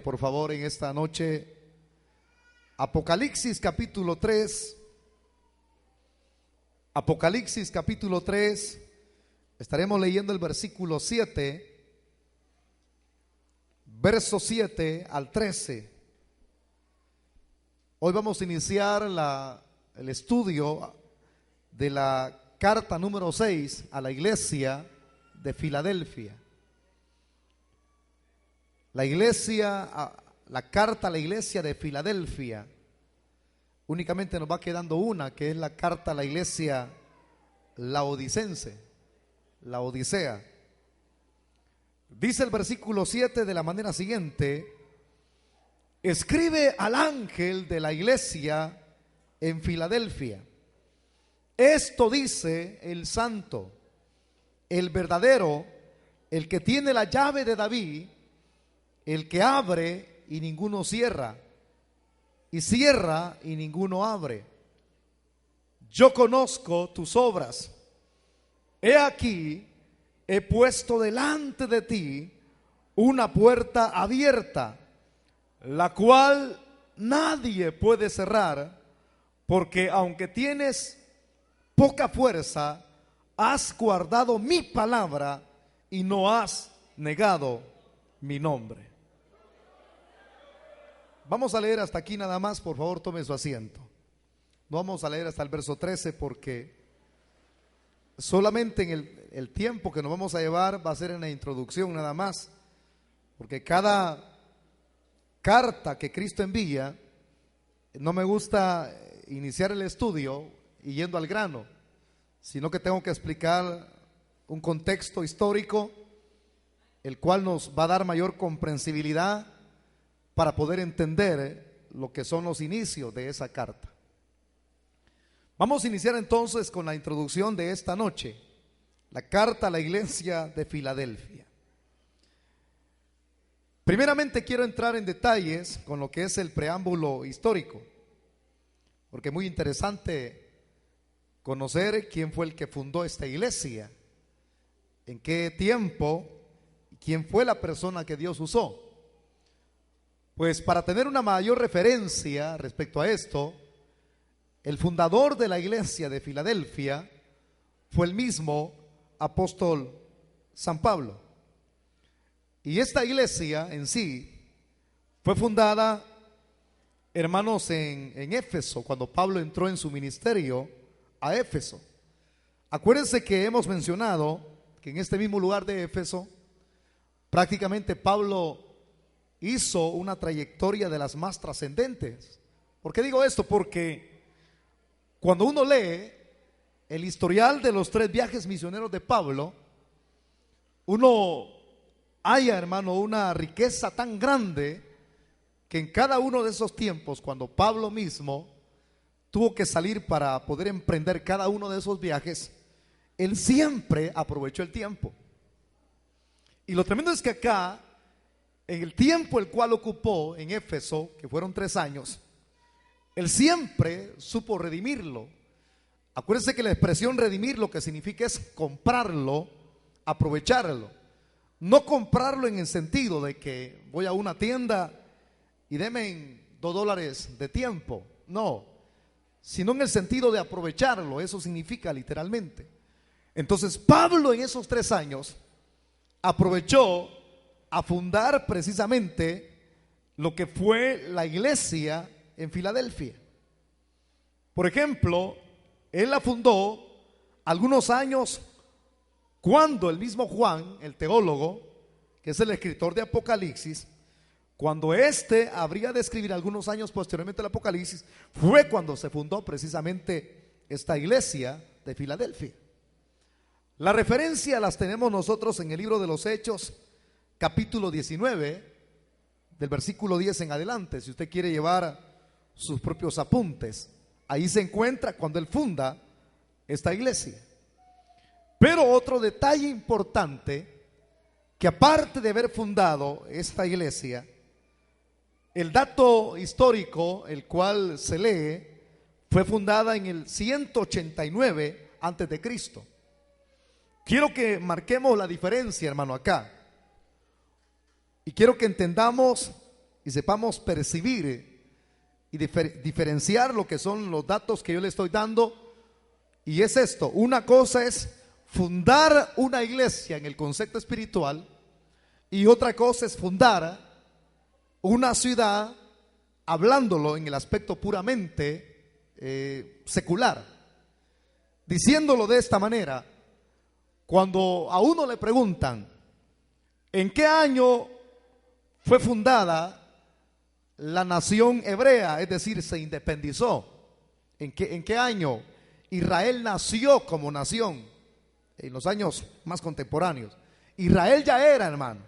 por favor, en esta noche Apocalipsis capítulo 3. Apocalipsis capítulo 3. Estaremos leyendo el versículo 7, verso 7 al 13. Hoy vamos a iniciar el estudio de la carta número 6 a la iglesia de Filadelfia. La carta a la iglesia de Filadelfia. Únicamente nos va quedando una, que es la carta a la iglesia laodicense, la Odisea. Dice el versículo 7 de la manera siguiente: escribe al ángel de la iglesia en Filadelfia, esto dice el santo, el verdadero, el que tiene la llave de David, el que abre y ninguno cierra, y cierra y ninguno abre. Yo conozco tus obras. He aquí, he puesto delante de ti una puerta abierta, la cual nadie puede cerrar, porque aunque tienes poca fuerza, has guardado mi palabra y no has negado mi nombre. Vamos a leer hasta aquí nada más, por favor tome su asiento. No vamos a leer hasta el verso 13 porque solamente en el tiempo que nos vamos a llevar va a ser en la introducción nada más, porque cada carta que Cristo envía, no me gusta iniciar el estudio y yendo al grano, sino que tengo que explicar un contexto histórico, el cual nos va a dar mayor comprensibilidad para poder entender lo que son los inicios de esa carta. Vamos a iniciar entonces con la introducción de esta noche, la carta a la iglesia de Filadelfia. Primeramente quiero entrar en detalles con lo que es el preámbulo histórico, porque es muy interesante conocer quién fue el que fundó esta iglesia, en qué tiempo, y quién fue la persona que Dios usó. Pues para tener una mayor referencia respecto a esto, el fundador de la iglesia de Filadelfia fue el mismo apóstol San Pablo. Y esta iglesia en sí fue fundada, hermanos, en Éfeso, cuando Pablo entró en su ministerio a Éfeso. Acuérdense que hemos mencionado que en este mismo lugar de Éfeso, prácticamente Pablo hizo una trayectoria de las más trascendentes. ¿Por qué digo esto? Porque cuando uno lee el historial de los 3 viajes misioneros de Pablo, uno halla, hermano, una riqueza tan grande que en cada uno de esos tiempos, cuando Pablo mismo tuvo que salir para poder emprender cada uno de esos viajes, él siempre aprovechó el tiempo. Y lo tremendo es que acá, en el tiempo el cual ocupó en Éfeso, que fueron 3 años, él siempre supo redimirlo. Acuérdense que la expresión redimir lo que significa es comprarlo, aprovecharlo. No comprarlo en el sentido de que voy a una tienda y deme $2 de tiempo, no, sino en el sentido de aprovecharlo. Eso significa literalmente. Entonces Pablo en esos 3 años aprovechó a fundar precisamente lo que fue la iglesia en Filadelfia. Por ejemplo, él la fundó algunos años cuando el mismo Juan, el teólogo, que es el escritor de Apocalipsis, cuando éste habría de escribir algunos años posteriormente el Apocalipsis, fue cuando se fundó precisamente esta iglesia de Filadelfia. La referencia las tenemos nosotros en el libro de los Hechos, capítulo 19, del versículo 10 en adelante. Si usted quiere llevar sus propios apuntes, ahí se encuentra cuando él funda esta iglesia. Pero otro detalle importante, que aparte de haber fundado esta iglesia, el dato histórico, el cual se lee, fue fundada en el 189 antes de Cristo. Quiero que marquemos la diferencia, hermano, acá. Y quiero que entendamos y sepamos percibir y diferenciar lo que son los datos que yo le estoy dando. Y es esto: una cosa es fundar una iglesia en el concepto espiritual, y otra cosa es fundar una ciudad hablándolo en el aspecto puramente secular. Diciéndolo de esta manera, cuando a uno le preguntan ¿en qué año fue fundada la nación hebrea? Es decir, se independizó. ¿En qué año Israel nació como nación? En los años más contemporáneos. Israel ya era, hermano,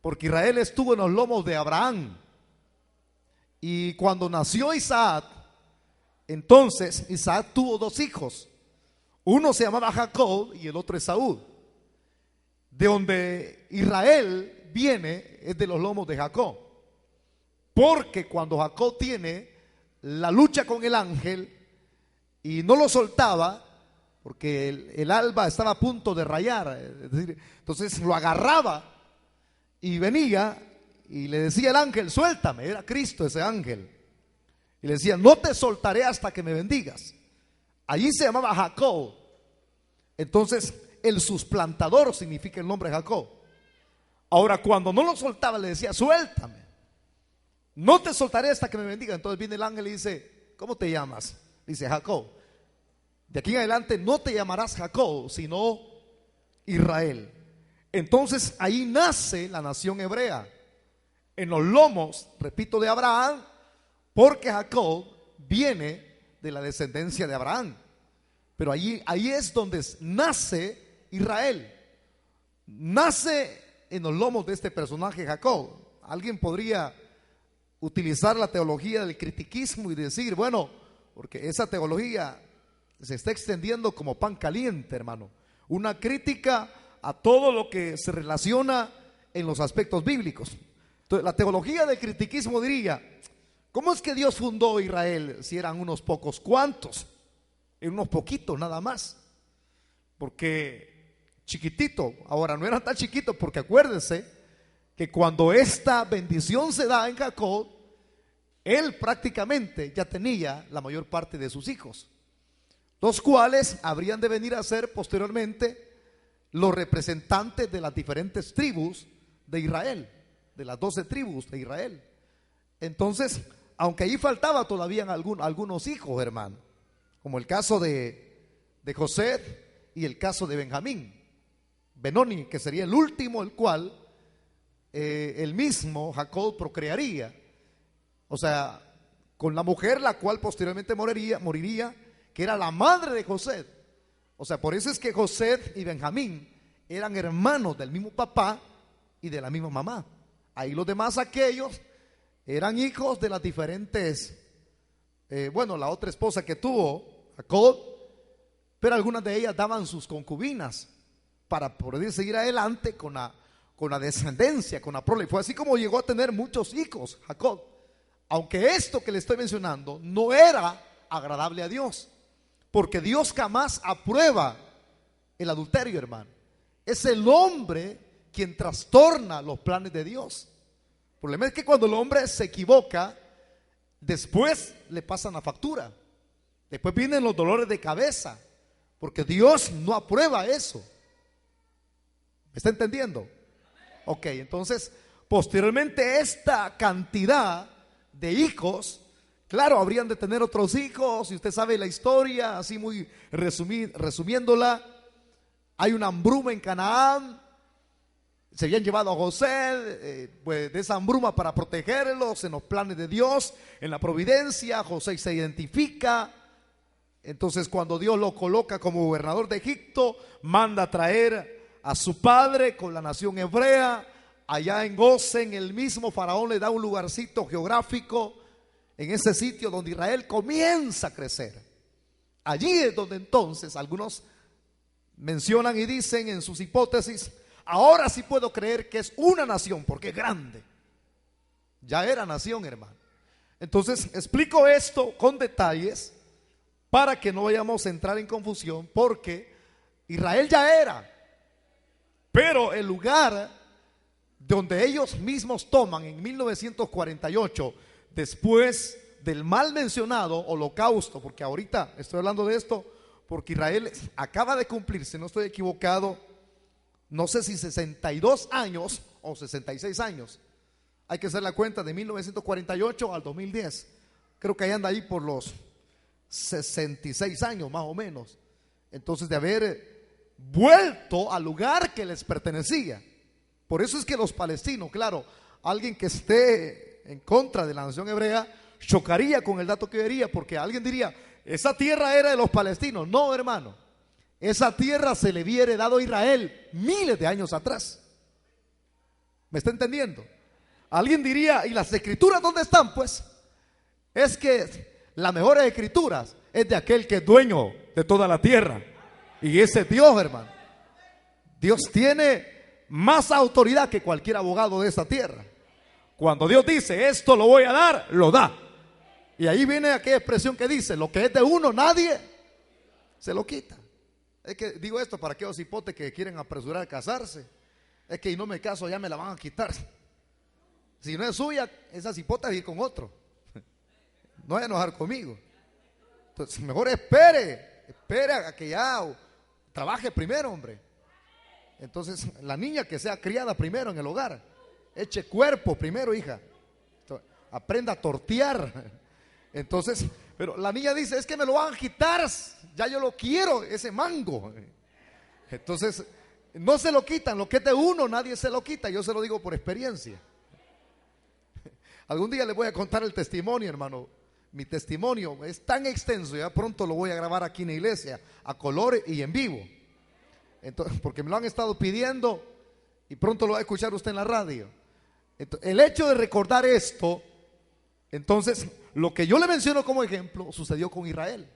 porque Israel estuvo en los lomos de Abraham. Y cuando nació Isaac, entonces Isaac tuvo dos hijos. Uno se llamaba Jacob y el otro Esaú. De donde Israel viene es de los lomos de Jacob. Porque cuando Jacob tiene la lucha con el ángel y no lo soltaba, porque el alba estaba a punto de rayar, es decir, entonces lo agarraba y venía y le decía el ángel: suéltame. Era Cristo ese ángel. Y le decía: no te soltaré hasta que me bendigas. Allí se llamaba Jacob. Entonces el suplantador significa el nombre Jacob. Ahora, cuando no lo soltaba, le decía: suéltame, no te soltaré hasta que me bendiga. Entonces viene el ángel y dice: ¿cómo te llamas? Dice: Jacob. De aquí en adelante no te llamarás Jacob, sino Israel. Entonces ahí nace la nación hebrea, en los lomos, repito, de Abraham, porque Jacob viene de la descendencia de Abraham. Pero ahí es donde nace Israel. Nace en los lomos de este personaje Jacob. Alguien podría utilizar la teología del critiquismo y decir: bueno, porque esa teología se está extendiendo como pan caliente, hermano. Una crítica a todo lo que se relaciona en los aspectos bíblicos. Entonces, la teología del critiquismo diría: ¿cómo es que Dios fundó Israel si eran unos pocos cuantos? En unos poquitos nada más. Porque chiquitito, ahora no eran tan chiquitos, porque acuérdense que cuando esta bendición se da en Jacob, él prácticamente ya tenía la mayor parte de sus hijos, los cuales habrían de venir a ser posteriormente los representantes de las diferentes tribus de Israel, de las 12 tribus de Israel. Entonces, aunque ahí faltaba todavía algunos hijos, hermano, como el caso de José y el caso de Benoni, que sería el último, el cual el mismo Jacob procrearía, o sea, con la mujer la cual posteriormente moriría, que era la madre de José. O sea, por eso es que José y Benjamín eran hermanos del mismo papá y de la misma mamá. Ahí los demás, aquellos, eran hijos de las diferentes, la otra esposa que tuvo Jacob, pero algunas de ellas daban sus concubinas para poder seguir adelante con la descendencia, con la prole. Fue así como llegó a tener muchos hijos Jacob, aunque esto que le estoy mencionando no era agradable a Dios, porque Dios jamás aprueba el adulterio, hermano. Es el hombre quien trastorna los planes de Dios. El problema es que cuando el hombre se equivoca, después le pasan la factura. Después vienen los dolores de cabeza, porque Dios no aprueba eso. ¿Me está entendiendo? Ok, entonces, posteriormente esta cantidad de hijos, claro, habrían de tener otros hijos, y usted sabe la historia, así muy resumiéndola. Hay una hambruna en Canaán, se habían llevado a José, pues de esa hambruna para protegerlos en los planes de Dios, en la providencia. José se identifica. Entonces, cuando Dios lo coloca como gobernador de Egipto, manda a traer a su padre con la nación hebrea. Allá en Gosén, el mismo faraón le da un lugarcito geográfico en ese sitio donde Israel comienza a crecer. Allí es donde entonces algunos mencionan y dicen en sus hipótesis: ahora sí puedo creer que es una nación, porque es grande. Ya era nación, hermano. Entonces explico esto con detalles para que no vayamos a entrar en confusión, porque Israel ya era, pero el lugar donde ellos mismos toman en 1948, después del mal mencionado holocausto, porque ahorita estoy hablando de esto, porque Israel acaba de cumplir, si no estoy equivocado, no sé si 62 años o 66 años. Hay que hacer la cuenta de 1948 al 2010. Creo que ahí anda ahí por los 66 años más o menos. Entonces, de haber vuelto al lugar que les pertenecía. Por eso es que los palestinos, claro, alguien que esté en contra de la nación hebrea chocaría con el dato que vería, porque alguien diría, esa tierra era de los palestinos. No, hermano, esa tierra se le había heredado a Israel miles de años atrás. ¿Me está entendiendo? Alguien diría, ¿y las escrituras dónde están? Pues es que las mejores escrituras es de aquel que es dueño de toda la tierra, y ese es Dios, hermano. Dios tiene más autoridad que cualquier abogado de esta tierra. Cuando Dios dice, esto lo voy a dar, lo da. Y ahí viene aquella expresión que dice, lo que es de uno, nadie se lo quita. Es que digo esto para aquellos hipotes que quieren apresurar a casarse. Es que si no me caso ya me la van a quitar. Si no es suya, esa cipota es ir con otro. No vaya a enojar conmigo. Entonces mejor espere a que ya trabaje primero, hombre. Entonces la niña que sea criada primero en el hogar, eche cuerpo primero, hija. Aprenda a tortear. Entonces, pero la niña dice, es que me lo van a quitar, ya yo lo quiero, ese mango. Entonces, no se lo quitan, lo que es de uno nadie se lo quita, yo se lo digo por experiencia. Algún día les voy a contar el testimonio, hermano. Mi testimonio es tan extenso, ya pronto lo voy a grabar aquí en la iglesia, a color y en vivo. Entonces, porque me lo han estado pidiendo y pronto lo va a escuchar usted en la radio. Entonces, el hecho de recordar esto, entonces, lo que yo le menciono como ejemplo sucedió con Israel.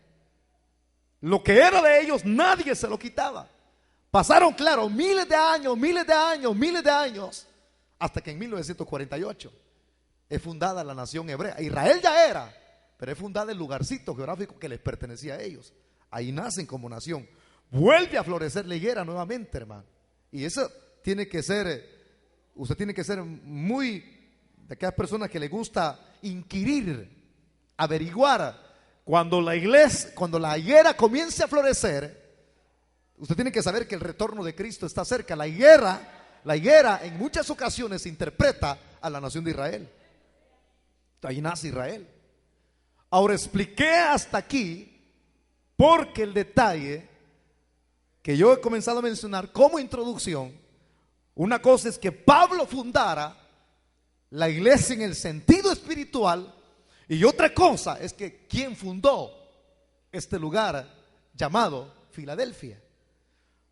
Lo que era de ellos nadie se lo quitaba. Pasaron, claro, miles de años, hasta que en 1948 es fundada la nación hebrea. Israel ya era, pero es fundada el lugarcito geográfico que les pertenecía a ellos. Ahí nacen como nación. Vuelve a florecer la higuera nuevamente, hermano. Y eso tiene que ser, usted tiene que ser muy de aquellas personas que le gusta inquirir, averiguar. Cuando la iglesia, cuando la higuera comience a florecer, usted tiene que saber que el retorno de Cristo está cerca. La higuera en muchas ocasiones interpreta a la nación de Israel. Ahí nace Israel. Ahora expliqué hasta aquí porque el detalle que yo he comenzado a mencionar como introducción, una cosa es que Pablo fundara la iglesia en el sentido espiritual, y otra cosa es que quien fundó este lugar llamado Filadelfia.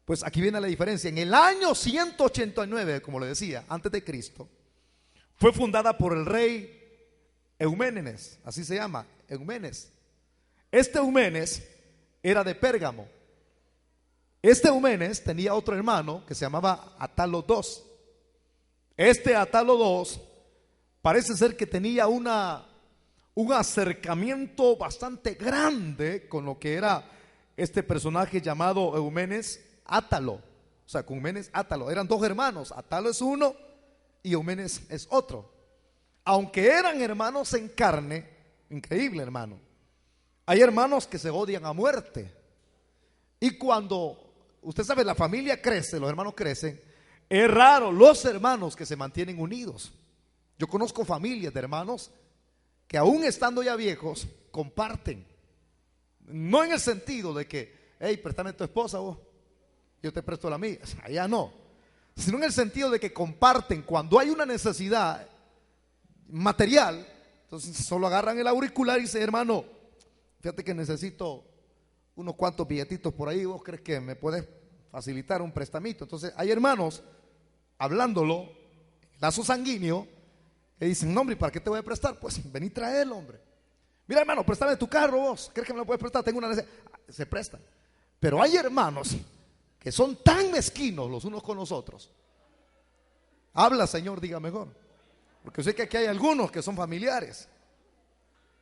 Pues aquí viene la diferencia. En el año 189, como le decía, antes de Cristo, fue fundada por el rey Euménenes, así se llama, Eumenes. Este Eumenes era de Pérgamo. Este Eumenes tenía otro hermano que se llamaba Atalo II. Este Atalo II parece ser que tenía un acercamiento bastante grande con lo que era este personaje llamado Eumenes Átalo. O sea, con Eumenes Átalo. Eran dos hermanos, Atalo es uno y Eumenes es otro. Aunque eran hermanos en carne, increíble, hermano. Hay hermanos que se odian a muerte. Y cuando, usted sabe, la familia crece, los hermanos crecen, es raro los hermanos que se mantienen unidos. Yo conozco familias de hermanos que aún estando ya viejos, comparten. No en el sentido de que, hey, préstame tu esposa vos, yo te presto la mía, allá no. Sino en el sentido de que comparten cuando hay una necesidad material. Entonces solo agarran el auricular y dicen, hermano, fíjate que necesito unos cuantos billetitos por ahí, ¿vos crees que me puedes facilitar un prestamito? Entonces hay hermanos hablándolo, lazo sanguíneo, que dicen, no, hombre, ¿para qué te voy a prestar? Pues vení, traerlo, hombre. Mira, hermano, préstame tu carro vos, ¿crees que me lo puedes prestar? Tengo una necesidad. Se prestan. Pero hay hermanos que son tan mezquinos los unos con los otros. Habla, Señor, diga mejor. Porque sé que aquí hay algunos que son familiares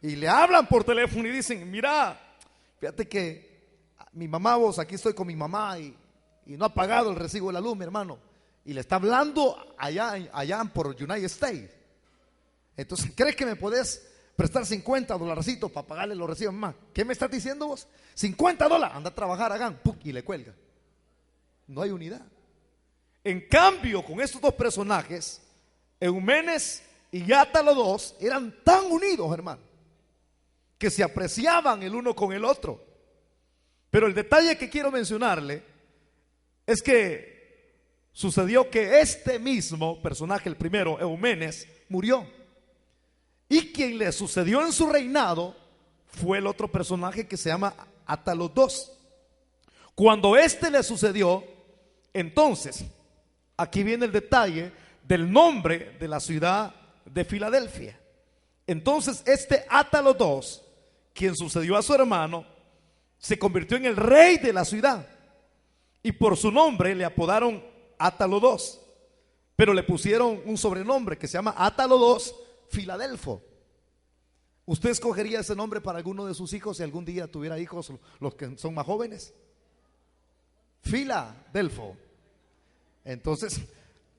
y le hablan por teléfono y dicen, mira, fíjate que mi mamá, vos, aquí estoy con mi mamá y no ha pagado el recibo de la luz, mi hermano. y le está hablando allá por United States. Entonces, ¿crees que me podés prestar $50 para pagarle los recibos más? ¿Qué me estás diciendo vos? $50, anda a trabajar, hagan, ¡pum!, y le cuelga. No hay unidad. En cambio, con estos dos personajes, Eumenes y Átalo II, eran tan unidos, hermano, que se apreciaban el uno con el otro. Pero el detalle que quiero mencionarle es que sucedió que este mismo personaje, el primero, Eumenes, murió. Y quien le sucedió en su reinado fue el otro personaje que se llama Átalo II. Cuando este le sucedió, entonces, aquí viene el detalle del nombre de la ciudad de Filadelfia. Entonces, este Átalo II, quien sucedió a su hermano, se convirtió en el rey de la ciudad. Y por su nombre le apodaron Átalo II. Pero le pusieron un sobrenombre que se llama Átalo II Filadelfo. ¿Usted escogería ese nombre para alguno de sus hijos si algún día tuviera hijos, los que son más jóvenes? Filadelfo. Entonces,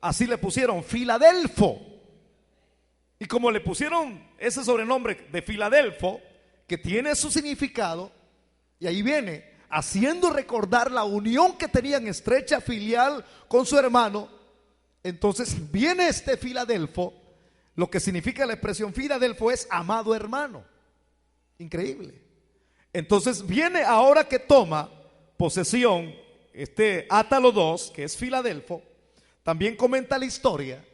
así le pusieron Filadelfo. Y como le pusieron ese sobrenombre de Filadelfo, que tiene su significado, y ahí viene, haciendo recordar la unión que tenían estrecha filial con su hermano, entonces viene este Filadelfo. Lo que significa la expresión Filadelfo es amado hermano. Increíble. Entonces viene ahora que toma posesión este Átalo II, que es Filadelfo. También comenta la historia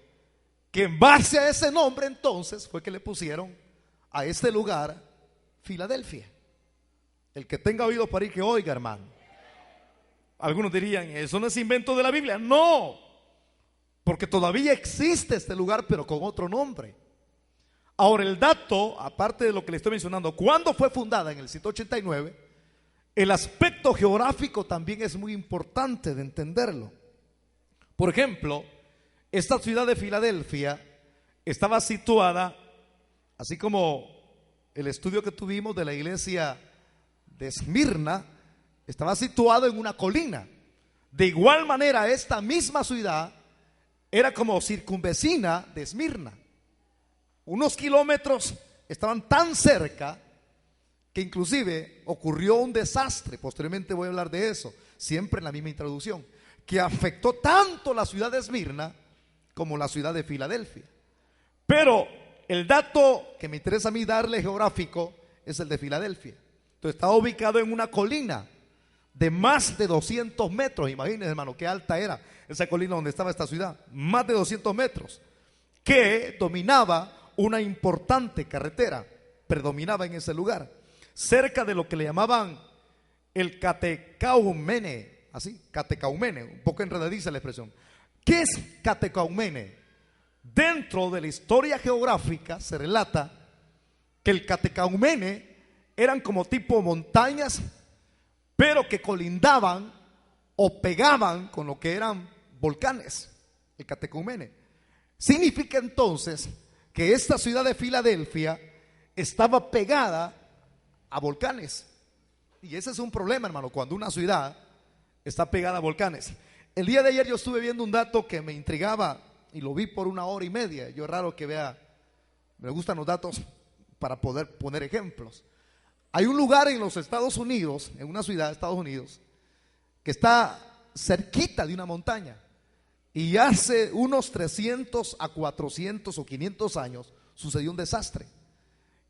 que en base a ese nombre entonces fue que le pusieron a este lugar Filadelfia. El que tenga oído para ir que oiga, hermano. Algunos dirían, eso no es invento de la Biblia. No, porque todavía existe este lugar, pero con otro nombre. Ahora, el dato, aparte de lo que le estoy mencionando, cuando fue fundada en el 189, el aspecto geográfico también es muy importante de entenderlo. Por ejemplo, esta ciudad de Filadelfia estaba situada, así como el estudio que tuvimos de la iglesia de Esmirna, estaba situado en una colina. De igual manera, esta misma ciudad era como circunvecina de Esmirna. Unos kilómetros estaban tan cerca que inclusive ocurrió un desastre. Posteriormente voy a hablar de eso, siempre en la misma introducción, que afectó tanto la ciudad de Esmirna como la ciudad de Filadelfia. Pero el dato que me interesa a mí darle geográfico es el de Filadelfia. Entonces estaba ubicado en una colina de más de 200 metros. Imagínense, hermano, qué alta era esa colina donde estaba esta ciudad. Más de 200 metros. Que dominaba una importante carretera. Predominaba en ese lugar. Cerca de lo que le llamaban el Catecaumene. Así, Catecaumene. Un poco enredadiza la expresión. ¿Qué es Catecaumene? Dentro de la historia geográfica se relata que el Catecaumene eran como tipo montañas, pero que colindaban o pegaban con lo que eran volcanes. El Catecaumene significa entonces que esta ciudad de Filadelfia estaba pegada a volcanes. Y ese es un problema, hermano, cuando una ciudad está pegada a volcanes. El día de ayer yo estuve viendo un dato que me intrigaba y lo vi por 1 hora y media. Yo es raro que vea, me gustan los datos para poder poner ejemplos. Hay un lugar en los Estados Unidos, en una ciudad de Estados Unidos, que está cerquita de una montaña. Y hace unos 300 a 400 o 500 años sucedió un desastre.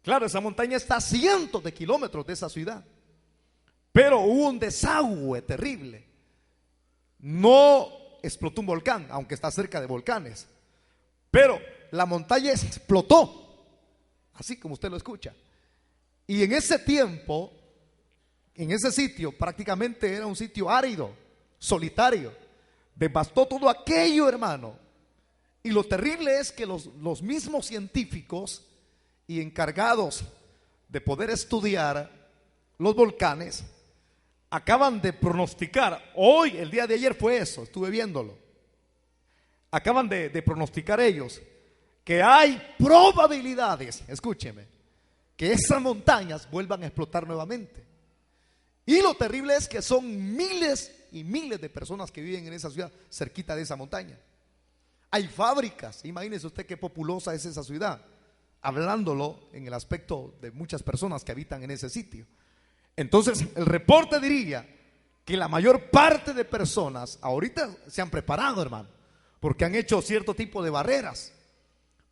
Claro, esa montaña está a cientos de kilómetros de esa ciudad. Pero hubo un desagüe terrible. No explotó un volcán, aunque está cerca de volcanes. Pero la montaña explotó, así como usted lo escucha. Y en ese tiempo, en ese sitio, prácticamente era un sitio árido, solitario. Devastó todo aquello, hermano. Y lo terrible es que los mismos científicos y encargados de poder estudiar los volcanes acaban de pronosticar, hoy, el día de ayer fue eso, estuve viéndolo. Acaban de pronosticar ellos que hay probabilidades, escúcheme, que esas montañas vuelvan a explotar nuevamente. Y lo terrible es que son miles y miles de personas que viven en esa ciudad, cerquita de esa montaña. Hay fábricas. Imagínese usted qué populosa es esa ciudad, hablándolo en el aspecto de muchas personas que habitan en ese sitio. Entonces el reporte diría que la mayor parte de personas ahorita se han preparado, hermano, porque han hecho cierto tipo de barreras.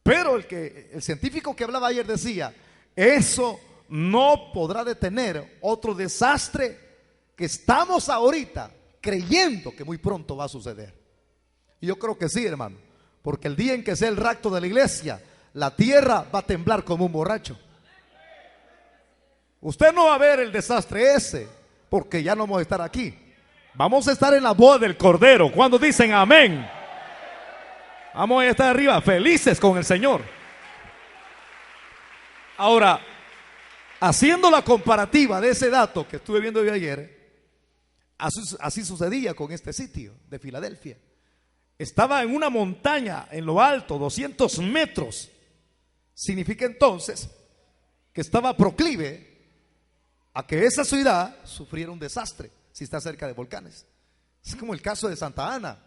Pero el científico que hablaba ayer decía, eso no podrá detener otro desastre que estamos ahorita creyendo que muy pronto va a suceder. Y yo creo que sí, hermano, porque el día en que sea el rapto de la iglesia, la tierra va a temblar como un borracho. Usted no va a ver el desastre ese, porque ya no vamos a estar aquí. Vamos a estar en la boda del Cordero. Cuando dicen amén, vamos a estar arriba felices con el Señor. Ahora, haciendo la comparativa de ese dato que estuve viendo yo ayer, así sucedía con este sitio de Filadelfia. Estaba en una montaña en lo alto, 200 metros. Significa entonces que estaba proclive a que esa ciudad sufriera un desastre si está cerca de volcanes. Es como el caso de Santa Ana.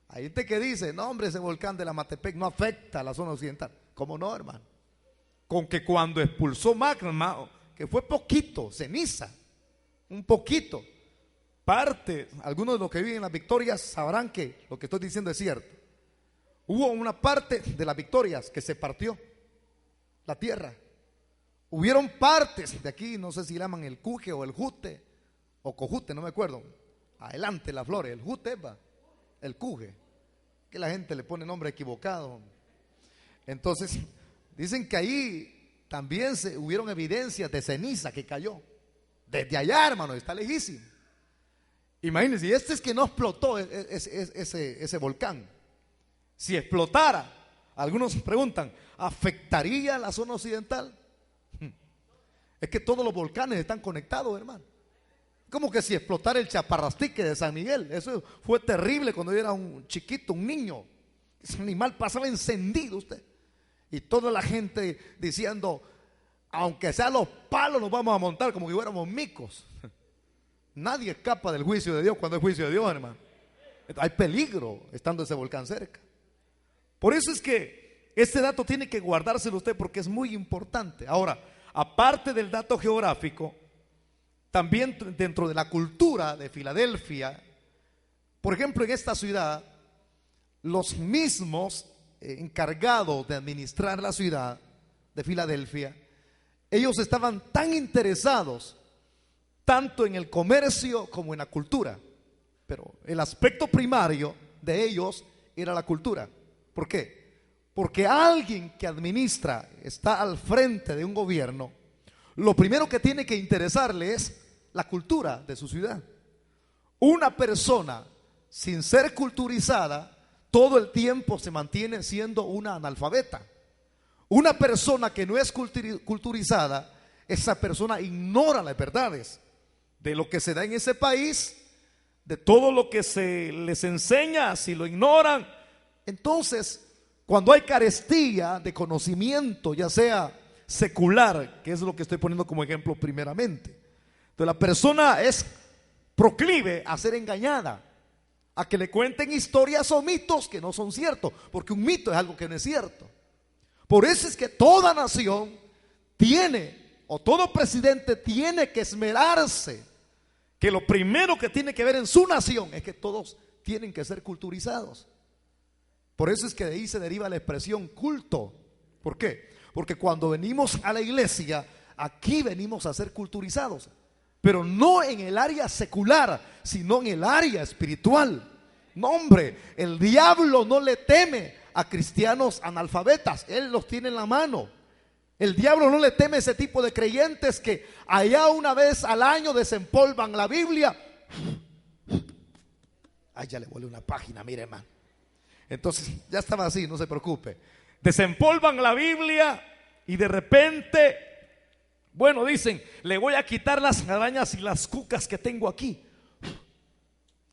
Hay gente que dice, no hombre, ese volcán de la Matepec no afecta a la zona occidental. ¿Cómo no, hermano? Con que cuando expulsó magma, que fue poquito, ceniza, un poquito, parte, algunos de los que viven en las Victorias sabrán que lo que estoy diciendo es cierto. Hubo una parte de las Victorias que se partió la tierra. Hubieron partes de aquí, no sé si llaman el Cuje o el Jute o Cojute, no me acuerdo. Adelante las flores, el Jute, el Cuje, que la gente le pone nombre equivocado. Entonces, dicen que ahí también hubieron evidencias de ceniza que cayó. Desde allá, hermano, está lejísimo. Imagínense, y este es que no explotó ese volcán. Si explotara, algunos preguntan, ¿afectaría la zona occidental? Es que todos los volcanes están conectados, hermano. Como que si explotara el Chaparrastique de San Miguel. Eso fue terrible cuando yo era un chiquito, un niño. Ese animal pasaba encendido usted. Y toda la gente diciendo, aunque sean los palos nos vamos a montar como que fuéramos micos. Nadie escapa del juicio de Dios cuando es juicio de Dios, hermano. Hay peligro estando ese volcán cerca. Por eso es que este dato tiene que guardárselo usted porque es muy importante. Ahora, aparte del dato geográfico, también dentro de la cultura de Filadelfia, por ejemplo, en esta ciudad, los mismos encargados de administrar la ciudad de Filadelfia, ellos estaban tan interesados tanto en el comercio como en la cultura, pero el aspecto primario de ellos era la cultura. ¿Por qué? Porque alguien que administra, está al frente de un gobierno, lo primero que tiene que interesarle es la cultura de su ciudad. Una persona sin ser culturizada todo el tiempo se mantiene siendo una analfabeta. Una persona que no es culturizada, esa persona ignora las verdades de lo que se da en ese país, de todo lo que se les enseña. Si lo ignoran, entonces cuando hay carestía de conocimiento, ya sea secular, que es lo que estoy poniendo como ejemplo primeramente, entonces la persona es proclive a ser engañada, a que le cuenten historias o mitos que no son ciertos, porque un mito es algo que no es cierto. Por eso es que toda nación tiene, o todo presidente tiene que esmerarse, que lo primero que tiene que ver en su nación es que todos tienen que ser culturizados. Por eso es que de ahí se deriva la expresión culto. ¿Por qué? Porque cuando venimos a la iglesia, aquí venimos a ser culturizados, pero no en el área secular, sino en el área espiritual. No, hombre, el diablo no le teme a cristianos analfabetas, él los tiene en la mano. El diablo no le teme a ese tipo de creyentes que allá una vez al año desempolvan la Biblia. Ay, ya le volé una página, mire, hermano. Entonces ya estaba así, no se preocupe. Desempolvan la Biblia y de repente, bueno, dicen, le voy a quitar las arañas y las cucas que tengo aquí.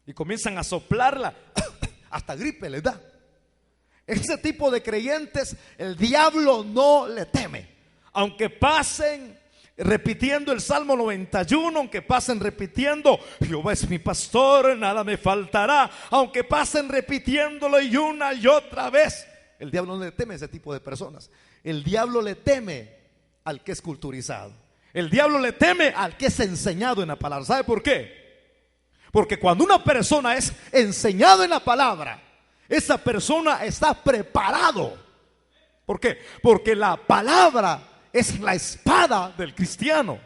Y comienzan a soplarla, hasta gripe les da. Ese tipo de creyentes, el diablo no le teme. Aunque pasen repitiendo el Salmo 91, aunque pasen repitiendo Jehová es mi pastor, nada me faltará, aunque pasen repitiéndolo y una y otra vez, el diablo no le teme a ese tipo de personas. El diablo le teme al que es culturizado. El diablo le teme al que es enseñado en la palabra. ¿Sabe por qué? Porque cuando una persona es enseñado en la palabra, esa persona está preparado. ¿Por qué? Porque la palabra es la espada del cristiano.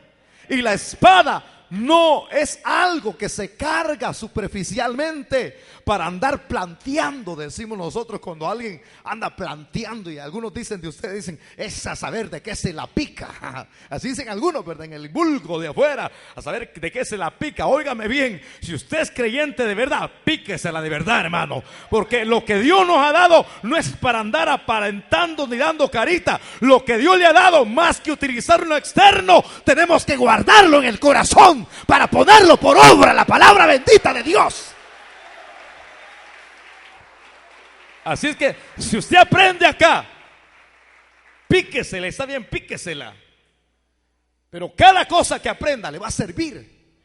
Y la espada no es algo que se carga superficialmente para andar planteando, decimos nosotros cuando alguien anda planteando, y algunos dicen de ustedes, dicen, es a saber de qué se la pica. Así dicen algunos, ¿verdad? En el vulgo de afuera, a saber de qué se la pica. Óigame bien, si usted es creyente de verdad, píquesela de verdad, hermano, porque lo que Dios nos ha dado no es para andar aparentando ni dando carita. Lo que Dios le ha dado, más que utilizar lo externo, tenemos que guardarlo en el corazón para ponerlo por obra, la palabra bendita de Dios. Así es que si usted aprende acá, píquesela, está bien, píquesela, pero cada cosa que aprenda le va a servir.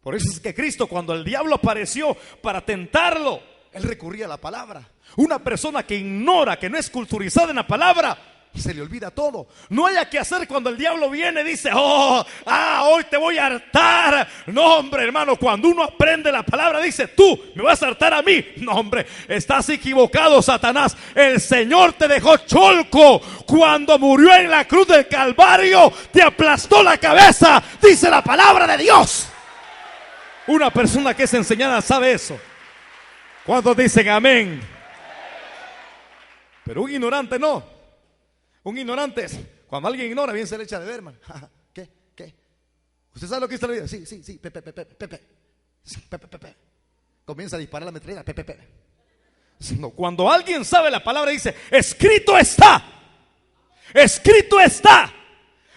Por eso es que Cristo, cuando el diablo apareció para tentarlo, él recurría a la palabra. Una persona que ignora, que no es culturizada en la palabra, se le olvida todo. No haya que hacer cuando el diablo viene y dice, hoy te voy a hartar. No, hombre, hermano, cuando uno aprende la palabra, dice, tú me vas a hartar a mí. No, hombre, estás equivocado, Satanás. El Señor te dejó cholco. Cuando murió en la cruz del Calvario, te aplastó la cabeza, dice la palabra de Dios. Una persona que es enseñada sabe eso. ¿Cuántos dicen amén? Pero un ignorante no. Un ignorante es, cuando alguien ignora, bien se le echa de ver, hermano. ¿Qué? ¿Usted sabe lo que dice la Biblia? Sí, Pepe. Comienza a disparar la metralleta, Pepe. No, cuando alguien sabe la palabra, dice, escrito está. Escrito está.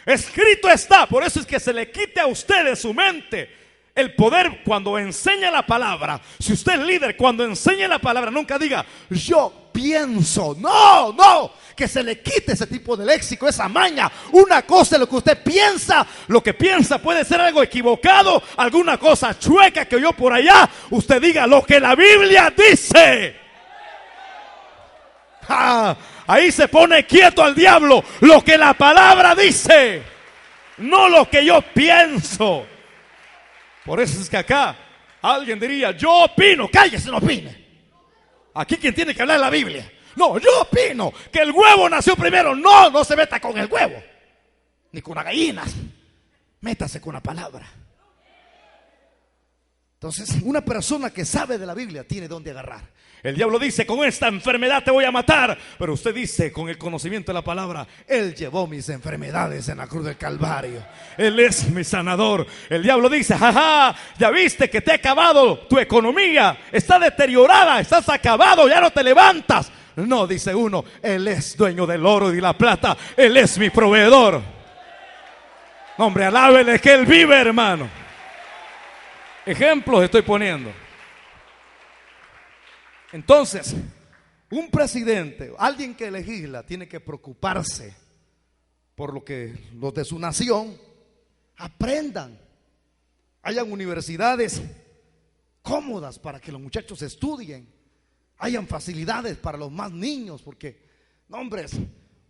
Escrito está. Por eso es que se le quite a usted de su mente el poder cuando enseña la palabra. Si usted es líder, cuando enseña la palabra, nunca diga, yo pienso. No, que se le quite ese tipo de léxico, esa maña. Una cosa es lo que usted piensa. Lo que piensa puede ser algo equivocado, alguna cosa chueca que oyó por allá. Usted diga lo que la Biblia dice. Ahí se pone quieto al diablo. Lo que la palabra dice, no lo que yo pienso. Por eso es que acá alguien diría, yo opino. Cállese, no opine. Aquí quien tiene que hablar es la Biblia. No, yo opino que el huevo nació primero. No se meta con el huevo, ni con las gallinas. Métase con la palabra. Entonces, una persona que sabe de la Biblia tiene donde agarrar. El diablo dice, con esta enfermedad te voy a matar. Pero usted dice, con el conocimiento de la palabra, Él llevó mis enfermedades en la cruz del Calvario. Él es mi sanador. El diablo dice, ya viste que te ha acabado tu economía. Está deteriorada, estás acabado, ya no te levantas. No, dice uno, Él es dueño del oro y la plata. Él es mi proveedor. Hombre, alábele que Él vive, hermano. Ejemplos estoy poniendo. Entonces, un presidente, alguien que legisla, tiene que preocuparse por lo que los de su nación aprendan. Hayan universidades cómodas para que los muchachos estudien. Hayan facilidades para los más niños, porque, no, hombres,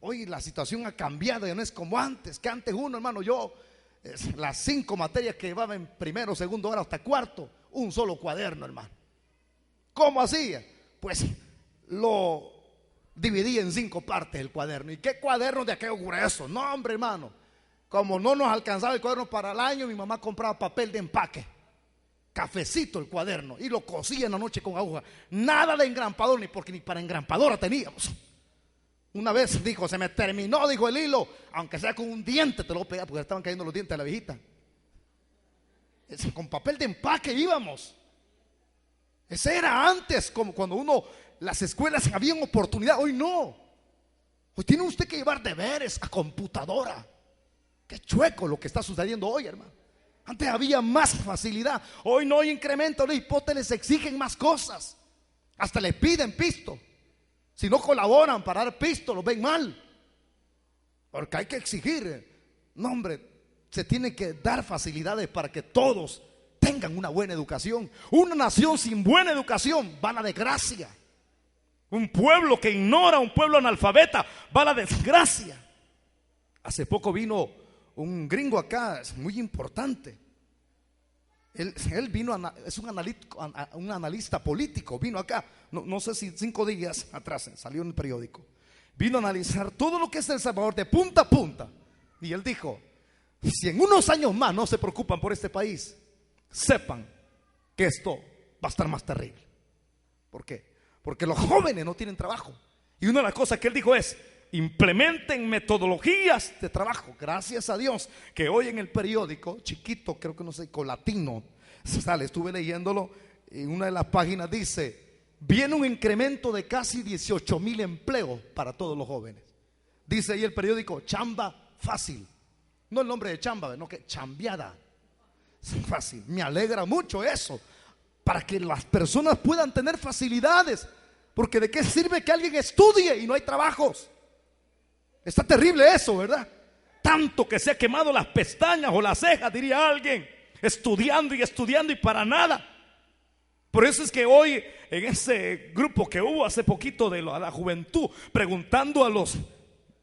hoy la situación ha cambiado, ya no es como antes. Que antes uno, hermano, las 5 materias que llevaba en primero, segundo, ahora hasta cuarto, un solo cuaderno, hermano. ¿Cómo hacía? Pues lo dividí en 5 partes el cuaderno. ¿Y qué cuaderno de aquello grueso? No, hombre, hermano. Como no nos alcanzaba el cuaderno para el año, mi mamá compraba papel de empaque, cafecito el cuaderno, y lo cosía en la noche con aguja. Nada de engrampador, porque ni para engrampadora teníamos. Una vez dijo, se me terminó, dijo el hilo, aunque sea con un diente te lo voy a pegar, porque estaban cayendo los dientes de la viejita. Con papel de empaque íbamos. Ese era antes, como cuando las escuelas habían oportunidad. Hoy no. Hoy tiene usted que llevar deberes a computadora. Qué chueco lo que está sucediendo hoy, hermano. Antes había más facilidad. Hoy no hay incremento. Los hipótesis exigen más cosas. Hasta le piden pisto. Si no colaboran para dar pisto, los ven mal. Porque hay que exigir. No, hombre, se tiene que dar facilidades para que todos tengan una buena educación. Una nación sin buena educación va a la desgracia. Un pueblo que ignora, un pueblo analfabeta, va a la desgracia. Hace poco vino un gringo acá, es muy importante. Él vino, es un analista político, vino acá, no sé si 5 días atrás, salió en el periódico. Vino a analizar todo lo que es El Salvador de punta a punta. Y él dijo, si en unos años más no se preocupan por este país, sepan que esto va a estar más terrible. ¿Por qué? Porque los jóvenes no tienen trabajo. Y una de las cosas que él dijo es, implementen metodologías de trabajo. Gracias a Dios que hoy en el periódico chiquito, creo que no sé, Colatino, sale, estuve leyéndolo, y una de las páginas dice, viene un incremento de casi 18,000 empleos para todos los jóvenes. Dice ahí el periódico, chamba fácil. No el nombre de chamba, no, que chambeada fácil. Me alegra mucho eso, para que las personas puedan tener facilidades. Porque de qué sirve que alguien estudie y no hay trabajos. Está terrible eso, ¿verdad? Tanto que se ha quemado las pestañas o las cejas, diría alguien, estudiando y para nada. Por eso es que hoy en ese grupo que hubo hace poquito de la juventud, preguntando a los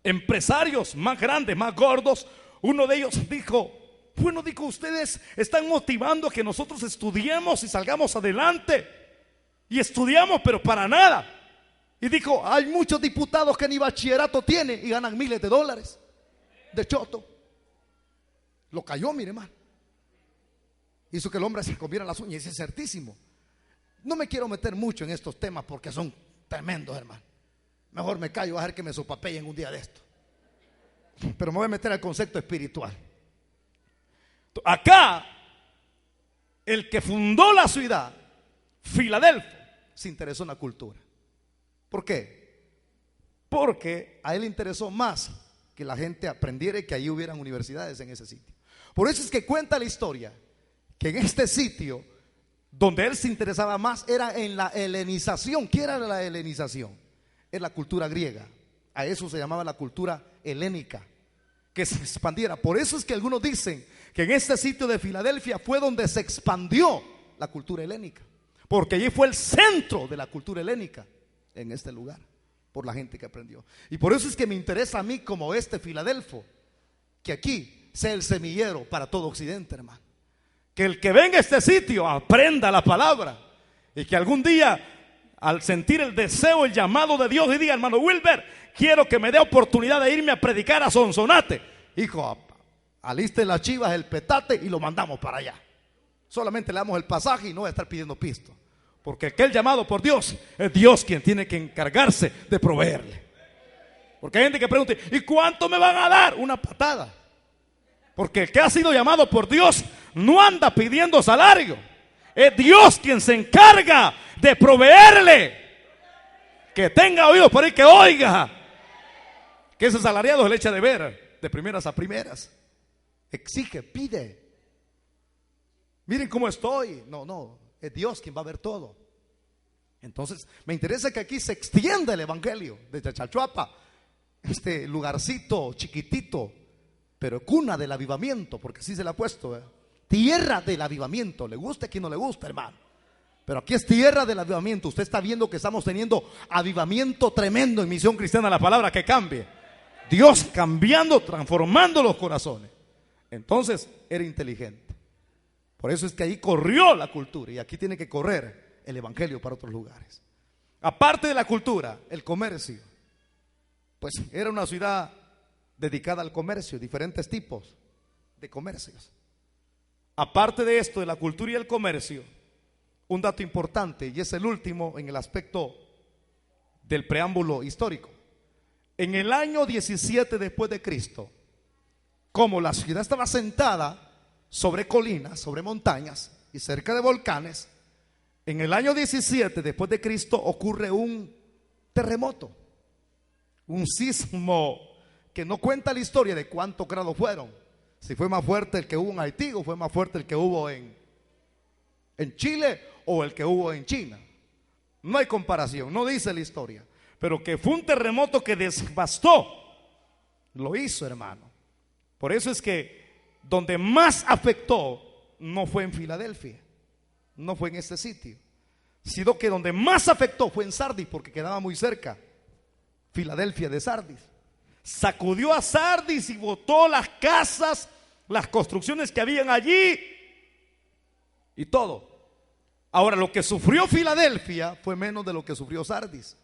empresarios más grandes, más gordos, uno de ellos dijo, bueno, dijo, ustedes están motivando a que nosotros estudiemos y salgamos adelante. Y estudiamos, pero para nada. Y dijo, hay muchos diputados que ni bachillerato tienen y ganan miles de dólares de choto. Lo cayó, mire, hermano. Hizo que el hombre se comiera las uñas, y es certísimo. No me quiero meter mucho en estos temas porque son tremendos, hermano. Mejor me callo, a dejar que me sopapellen un día de esto. Pero me voy a meter al concepto espiritual. Acá, el que fundó la ciudad, Filadelfia, se interesó en la cultura. ¿Por qué? Porque a él le interesó más que la gente aprendiera y que allí hubieran universidades en ese sitio. Por eso es que cuenta la historia que en este sitio donde él se interesaba más era en la helenización. ¿Qué era la helenización? Es la cultura griega. A eso se llamaba la cultura helénica, que se expandiera. Por eso es que algunos dicen que en este sitio de Filadelfia fue donde se expandió la cultura helénica, porque allí fue el centro de la cultura helénica, en este lugar, por la gente que aprendió. Y por eso es que me interesa a mí, como este Filadelfo, que aquí sea el semillero para todo Occidente, hermano. Que el que venga a este sitio aprenda la palabra, y que algún día, al sentir el deseo, el llamado de Dios, y diga, hermano Wilber, quiero que me dé oportunidad de irme a predicar a Sonsonate. Hijo, aliste las chivas, el petate y lo mandamos para allá. Solamente le damos el pasaje y no va a estar pidiendo pisto. Porque aquel llamado por Dios, es Dios quien tiene que encargarse de proveerle. Porque hay gente que pregunta, ¿y cuánto me van a dar? Una patada. Porque el que ha sido llamado por Dios no anda pidiendo salario. Es Dios quien se encarga de proveerle. Que tenga oídos por ahí, que oiga. Que ese salariado se le echa de ver de primeras a primeras. Exige, pide. Miren cómo estoy. No, es Dios quien va a ver todo. Entonces me interesa que aquí se extienda el evangelio desde Chalchuapa, este lugarcito chiquitito, pero cuna del avivamiento, porque así se le ha puesto, tierra del avivamiento. Le gusta a quien no le gusta, hermano, pero aquí es tierra del avivamiento. Usted está viendo que estamos teniendo avivamiento tremendo en Misión Cristiana, la palabra que cambie. Dios cambiando, transformando los corazones. Entonces era inteligente. Por eso es que ahí corrió la cultura, y aquí tiene que correr el evangelio para otros lugares. Aparte de la cultura, el comercio. Pues era una ciudad dedicada al comercio, diferentes tipos de comercios. Aparte de esto, de la cultura y el comercio, un dato importante, y es el último en el aspecto del preámbulo histórico. En el año 17 después de Cristo, como la ciudad estaba sentada sobre colinas, sobre montañas y cerca de volcanes, en el año 17 después de Cristo ocurre un terremoto, un sismo que no cuenta la historia de cuántos grados fueron, si fue más fuerte el que hubo en Haití o fue más fuerte el que hubo en Chile o el que hubo en China. No hay comparación, no dice la historia, pero que fue un terremoto que devastó, lo hizo, hermano. Por eso es que donde más afectó no fue en Filadelfia, no fue en este sitio, sino que donde más afectó fue en Sardis, porque quedaba muy cerca Filadelfia de Sardis. Sacudió a Sardis y botó las casas, las construcciones que habían allí y todo. Ahora, lo que sufrió Filadelfia fue menos de lo que sufrió Sardis.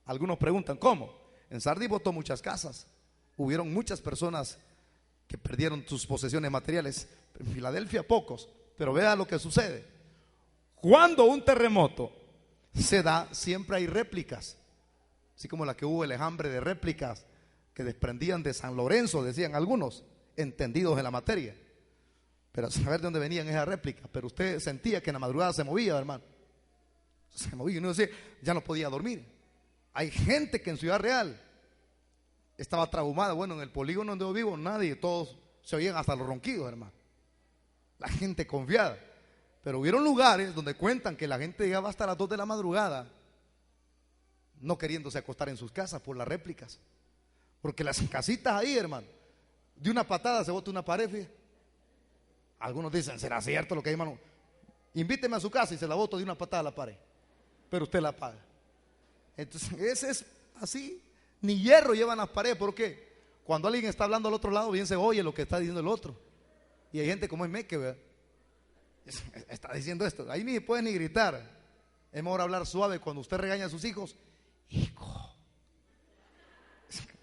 Algunos preguntan, ¿cómo? En Sardis botó muchas casas, hubieron muchas personas que perdieron sus posesiones materiales. En Filadelfia pocos, pero vea lo que sucede. Cuando un terremoto se da, siempre hay réplicas, así como la que hubo el enjambre de réplicas que desprendían de San Lorenzo, decían algunos, entendidos en la materia, pero a saber de dónde venían esas réplicas. Pero usted sentía que en la madrugada se movía, hermano, se movía, y uno decía, ya no podía dormir. Hay gente que en Ciudad Real estaba traumada. Bueno, en el polígono donde yo vivo, nadie, todos se oían hasta los ronquidos, hermano, la gente confiada. Pero hubieron lugares donde cuentan que la gente llegaba hasta las 2 de la madrugada no queriéndose acostar en sus casas por las réplicas, porque las casitas ahí, hermano, de una patada se bota una pared, fíjate. Algunos dicen, ¿será cierto lo que hay, hermano? Invíteme a su casa y se la boto de una patada a la pared, pero usted la paga. Entonces, ese es así. Ni hierro llevan las paredes. ¿Por qué? Cuando alguien está hablando al otro lado, bien se oye lo que está diciendo el otro. Y hay gente como es meque, ¿verdad? Está diciendo esto. Ahí ni puede ni gritar. Es mejor hablar suave cuando usted regaña a sus hijos. Hijo,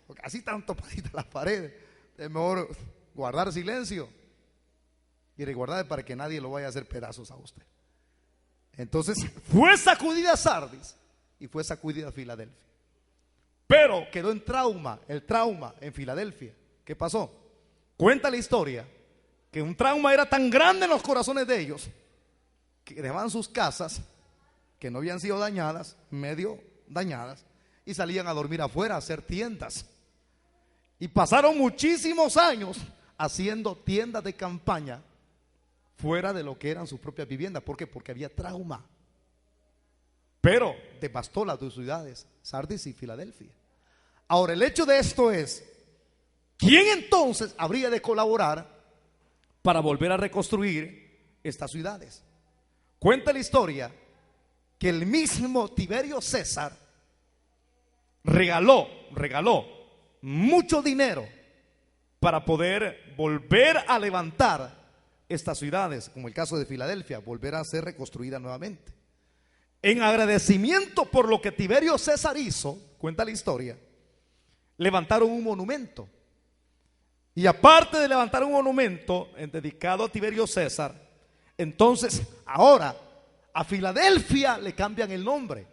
porque así están topaditas las paredes. Es mejor guardar silencio y resguardar para que nadie lo vaya a hacer pedazos a usted. Entonces fue sacudida Sardis y fue sacudida Filadelfia, pero quedó en trauma, el trauma en Filadelfia. ¿Qué pasó? Cuenta la historia que un trauma era tan grande en los corazones de ellos que dejaban sus casas que no habían sido dañadas, medio dañadas, y salían a dormir afuera, a hacer tiendas. Y pasaron muchísimos años haciendo tiendas de campaña fuera de lo que eran sus propias viviendas. ¿Por qué? Porque había trauma. Pero devastó las 2 ciudades, Sardis y Filadelfia. Ahora, el hecho de esto es, ¿quién entonces habría de colaborar para volver a reconstruir estas ciudades? Cuenta la historia que el mismo Tiberio César regaló mucho dinero para poder volver a levantar estas ciudades, como el caso de Filadelfia, volver a ser reconstruida nuevamente. En agradecimiento por lo que Tiberio César hizo, cuenta la historia, levantaron un monumento. Y aparte de levantar un monumento dedicado a Tiberio César, entonces ahora a Filadelfia le cambian el nombre.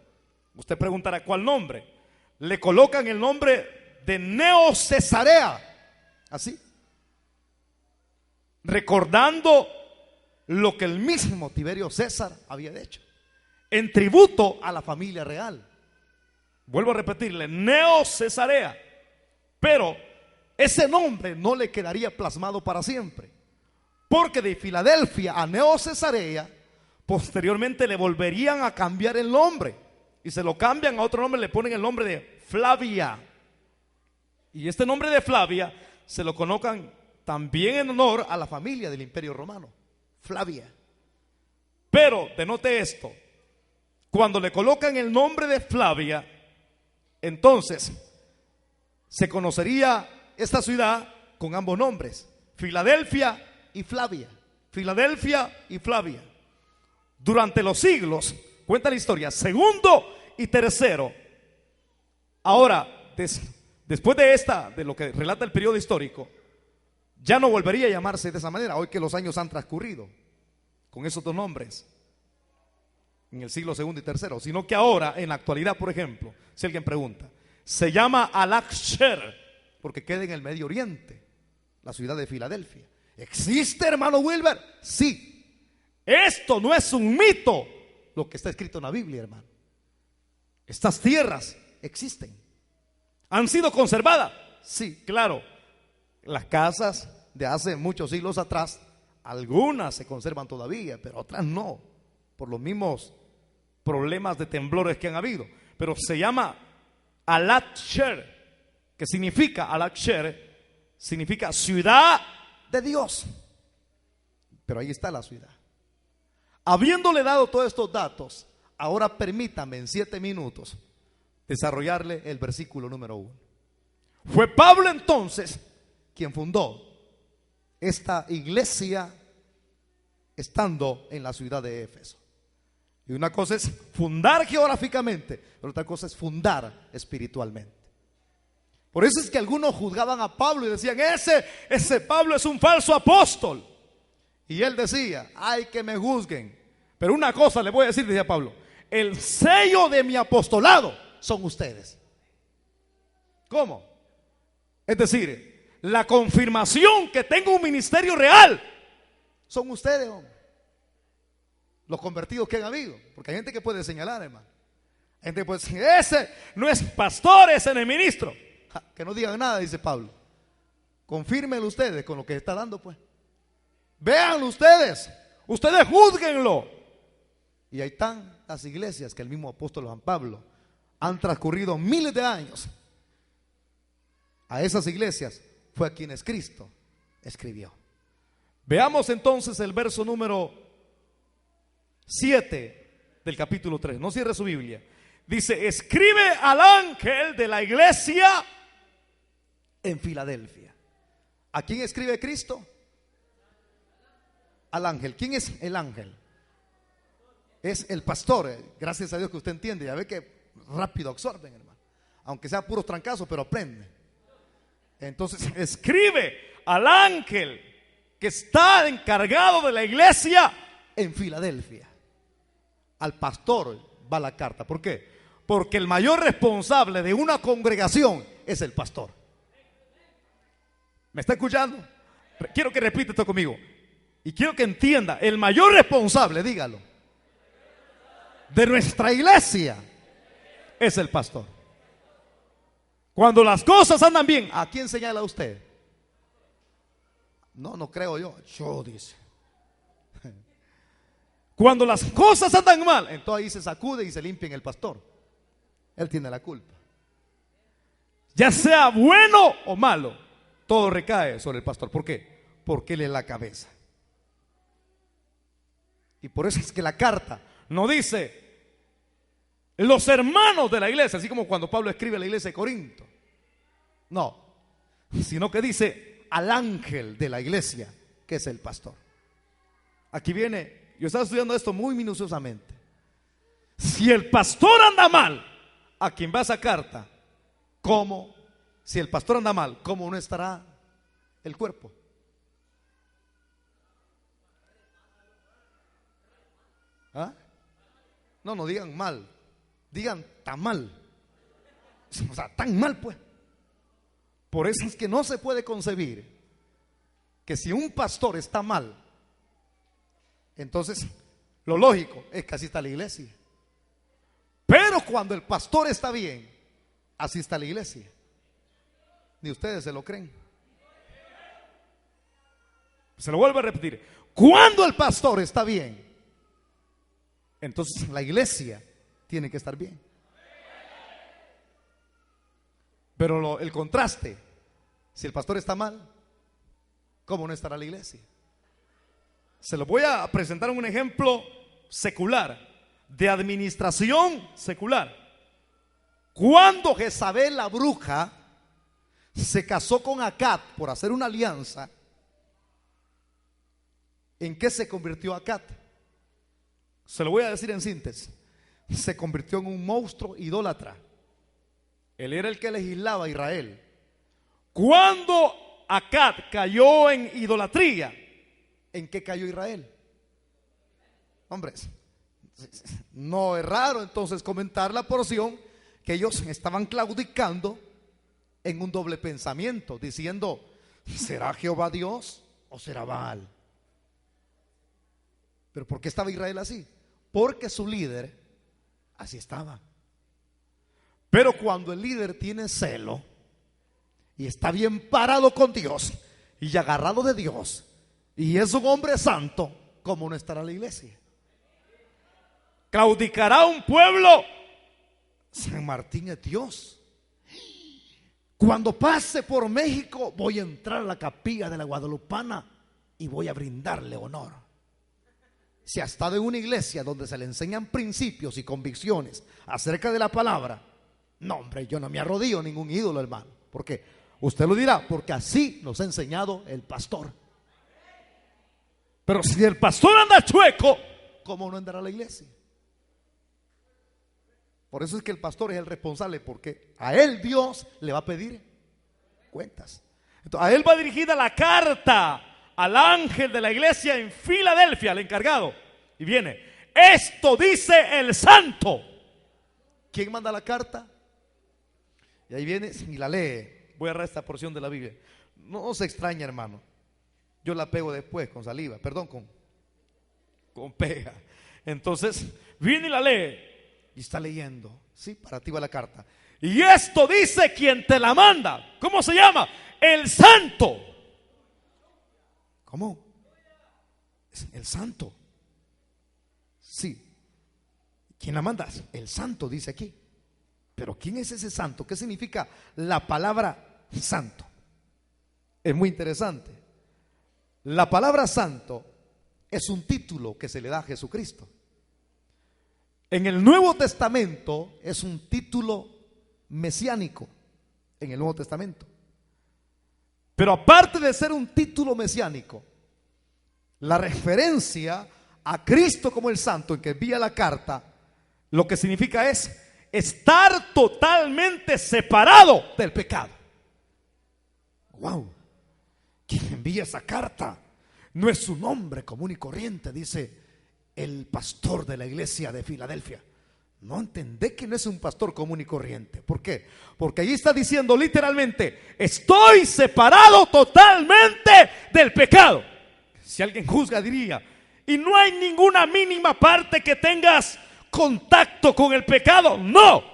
Usted preguntará, ¿cuál nombre? Le colocan el nombre de Neo Cesarea, así, recordando lo que el mismo Tiberio César había hecho, en tributo a la familia real. Vuelvo a repetirle, Neo Cesarea. Pero ese nombre no le quedaría plasmado para siempre, porque de Filadelfia a Neo Cesarea posteriormente le volverían a cambiar el nombre, y se lo cambian a otro nombre, le ponen el nombre de Flavia. Y este nombre de Flavia se lo colocan también en honor a la familia del Imperio Romano, Flavia. Pero denote esto, cuando le colocan el nombre de Flavia, entonces se conocería esta ciudad con ambos nombres, Filadelfia y Flavia. Filadelfia y Flavia. Durante los siglos, cuenta la historia, segundo y tercero. Ahora, después de lo que relata el periodo histórico, ya no volvería a llamarse de esa manera, hoy que los años han transcurrido, con esos 2 nombres, en el siglo segundo y tercero, sino que ahora, en la actualidad, por ejemplo, si alguien pregunta, se llama Al-Aqsher, porque queda en el Medio Oriente, la ciudad de Filadelfia. ¿Existe, hermano Wilber? Sí. Esto no es un mito, lo que está escrito en la Biblia, hermano. Estas tierras existen. ¿Han sido conservadas? Sí, claro. Las casas de hace muchos siglos atrás, algunas se conservan todavía, pero otras no, por los mismos problemas de temblores que han habido. Pero se llama Al-Aqsher, que significa Al-Aqsher, significa ciudad de Dios. Pero ahí está la ciudad. Habiéndole dado todos estos datos, ahora permítame en 7 minutos desarrollarle el versículo número 1. Fue Pablo entonces Quien fundó esta iglesia estando en la ciudad de Éfeso. Y una cosa es fundar geográficamente, pero otra cosa es fundar espiritualmente. Por eso es que algunos juzgaban a Pablo y decían, ese Pablo es un falso apóstol. y él decía, ay, que me juzguen. Pero una cosa le voy a decir, decía Pablo, El sello de mi apostolado son ustedes. ¿cómo? Es decir, la confirmación que tengo un ministerio real Son ustedes, hombre. Los convertidos que han habido. Porque hay gente que puede señalar, hermano. Hay gente que puede decir, ese no es pastor, ese es el ministro. que no digan nada, dice Pablo. Confírmenlo ustedes con lo que está dando, pues. Véanlo ustedes. Ustedes júzguenlo. Y ahí están las iglesias que el mismo apóstol Juan Pablo han transcurrido miles de años. A esas iglesias fue a quienes Cristo escribió. Veamos entonces el verso número 7 del capítulo 3. No cierre su Biblia. Dice, escribe al ángel de la iglesia En Filadelfia. ¿A quién escribe Cristo? Al ángel. ¿Quién es el ángel? Es el pastor. Gracias a Dios que usted entiende. Ya ve que rápido absorben, hermano. Aunque sea puros trancazos, pero aprende. Entonces, escribe al ángel que está encargado de la iglesia en Filadelfia. Al pastor va la carta. ¿Por qué? Porque el mayor responsable de una congregación Es el pastor. ¿Me está escuchando? Quiero que repita esto conmigo. Y quiero que entienda, el mayor responsable, Dígalo. de nuestra iglesia es el pastor. Cuando las cosas andan bien, ¿A quién señala usted? No creo yo. yo dice. Cuando las cosas andan mal, Entonces ahí se sacude y se limpia en el pastor. Él tiene la culpa. ya sea bueno o malo, todo recae sobre el pastor. ¿Por qué? Porque él es la cabeza. Y por eso es que la carta No dice los hermanos de la iglesia, así como cuando Pablo escribe a la iglesia de Corinto. no, Sino que dice, al ángel de la iglesia, que es el pastor. aquí viene, yo estaba estudiando esto muy minuciosamente. Si el pastor anda mal, a quien va esa carta, ¿Cómo? Si el pastor anda mal, ¿cómo no estará el cuerpo? ¿Ah? No digan mal, digan tan mal. O sea, tan mal, pues. Por eso es que no se puede concebir que si un pastor está mal, entonces lo lógico es que así está la iglesia. Pero cuando el pastor está bien, así está la iglesia. Ni ustedes se lo creen. se lo vuelvo a repetir, Cuando el pastor está bien, entonces la iglesia tiene que estar bien. Pero el contraste, si el pastor está mal, ¿cómo no estará la iglesia? se lo voy a presentar un ejemplo secular, de administración secular. Cuando Jezabel la bruja se casó con Acab por hacer una alianza, ¿en qué se convirtió Acab? Se lo voy a decir en síntesis. Se convirtió en un monstruo idólatra. Él era el que legislaba a Israel. Cuando Acab cayó en idolatría, ¿En qué cayó Israel? Hombres, no es raro entonces comentar la porción que ellos estaban claudicando en un doble pensamiento, diciendo, ¿será Jehová Dios o será Baal? ¿Pero por qué estaba Israel así? Porque su líder así estaba. Pero cuando el líder tiene celo y está bien parado con Dios y agarrado de Dios y es un hombre santo, ¿cómo no estará la iglesia? claudicará un pueblo. San Martín es Dios. Cuando pase por México, voy a entrar a la capilla de la Guadalupana y voy a brindarle honor. Si ha estado en una iglesia donde se le enseñan principios y convicciones acerca de la palabra, no, hombre, yo no me arrodillo a ningún ídolo, hermano. ¿Por qué? Usted lo dirá, porque así nos ha enseñado el pastor. Pero si el pastor anda chueco, ¿cómo no andará a la iglesia? Por eso es que el pastor es el responsable, porque a él Dios le va a pedir cuentas. Entonces, a él va dirigida la carta al ángel de la iglesia en Filadelfia, al encargado. Y viene, esto dice el santo. ¿Quién manda la carta? Y ahí viene y la lee. Voy a agarrar esta porción de la Biblia. No se extraña, hermano. Yo la pego después con saliva, perdón, con pega. Entonces, viene y la lee. Y está leyendo, sí, para ti va la carta. Y esto dice quien te la manda. ¿Cómo se llama? El santo. ¿Cómo? El santo. Sí. ¿Quién la manda? El santo, dice aquí. Pero ¿quién es ese santo? ¿Qué significa la palabra santo? Es muy interesante. La palabra santo es un título que se le da a Jesucristo. En el Nuevo Testamento es un título mesiánico, en el Nuevo Testamento. Pero aparte de ser un título mesiánico, la referencia a Cristo como el santo en que envía la carta, lo que significa es estar totalmente separado del pecado. Wow, quien envía esa carta no es un hombre común y corriente, dice el pastor de la iglesia de Filadelfia. No entendé que no es un pastor común y corriente. ¿Por qué? Porque allí está diciendo literalmente: estoy separado totalmente del pecado. Si alguien juzga diría: y no hay ninguna mínima parte que tengas contacto con el pecado. No,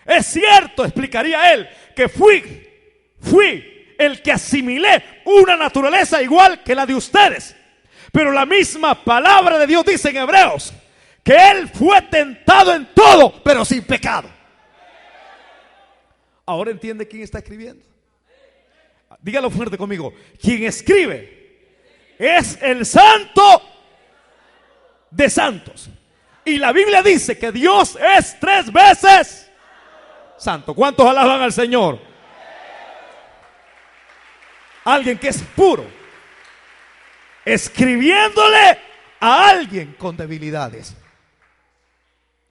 es cierto, explicaría él, que fui el que asimilé una naturaleza igual que la de ustedes. Pero la misma palabra de Dios dice en Hebreos que él fue tentado en todo, pero sin pecado. Ahora entiende quién está escribiendo. Dígalo fuerte conmigo: quien escribe es el santo de santos. Y la Biblia dice que Dios es 3 veces santo. ¿Cuántos alaban al Señor? Alguien que es puro, escribiéndole a alguien con debilidades.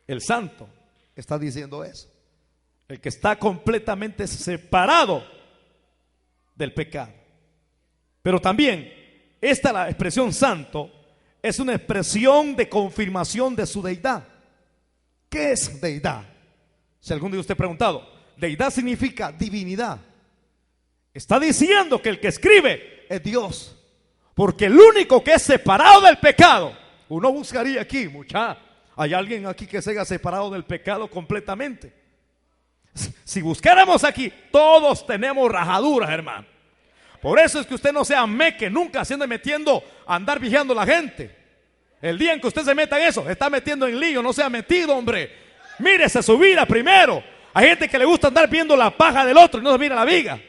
El santo está diciendo eso. El que está completamente separado del pecado. Pero también la expresión santo es una expresión de confirmación de su deidad. ¿Qué es deidad? Si algún día usted ha preguntado, deidad significa divinidad. Está diciendo que el que escribe es Dios. Porque el único que es separado del pecado, uno buscaría aquí, ¿hay alguien aquí que se haya separado del pecado completamente? Si buscáramos aquí, todos tenemos rajaduras, hermano. Por eso es que usted no sea meque, nunca se ande metiendo a andar vigiando a la gente. El día en que usted se meta en eso, se está metiendo en lío, no se ha metido, hombre. Mírese su vida primero. Hay gente que le gusta andar viendo la paja del otro y no se mira la viga.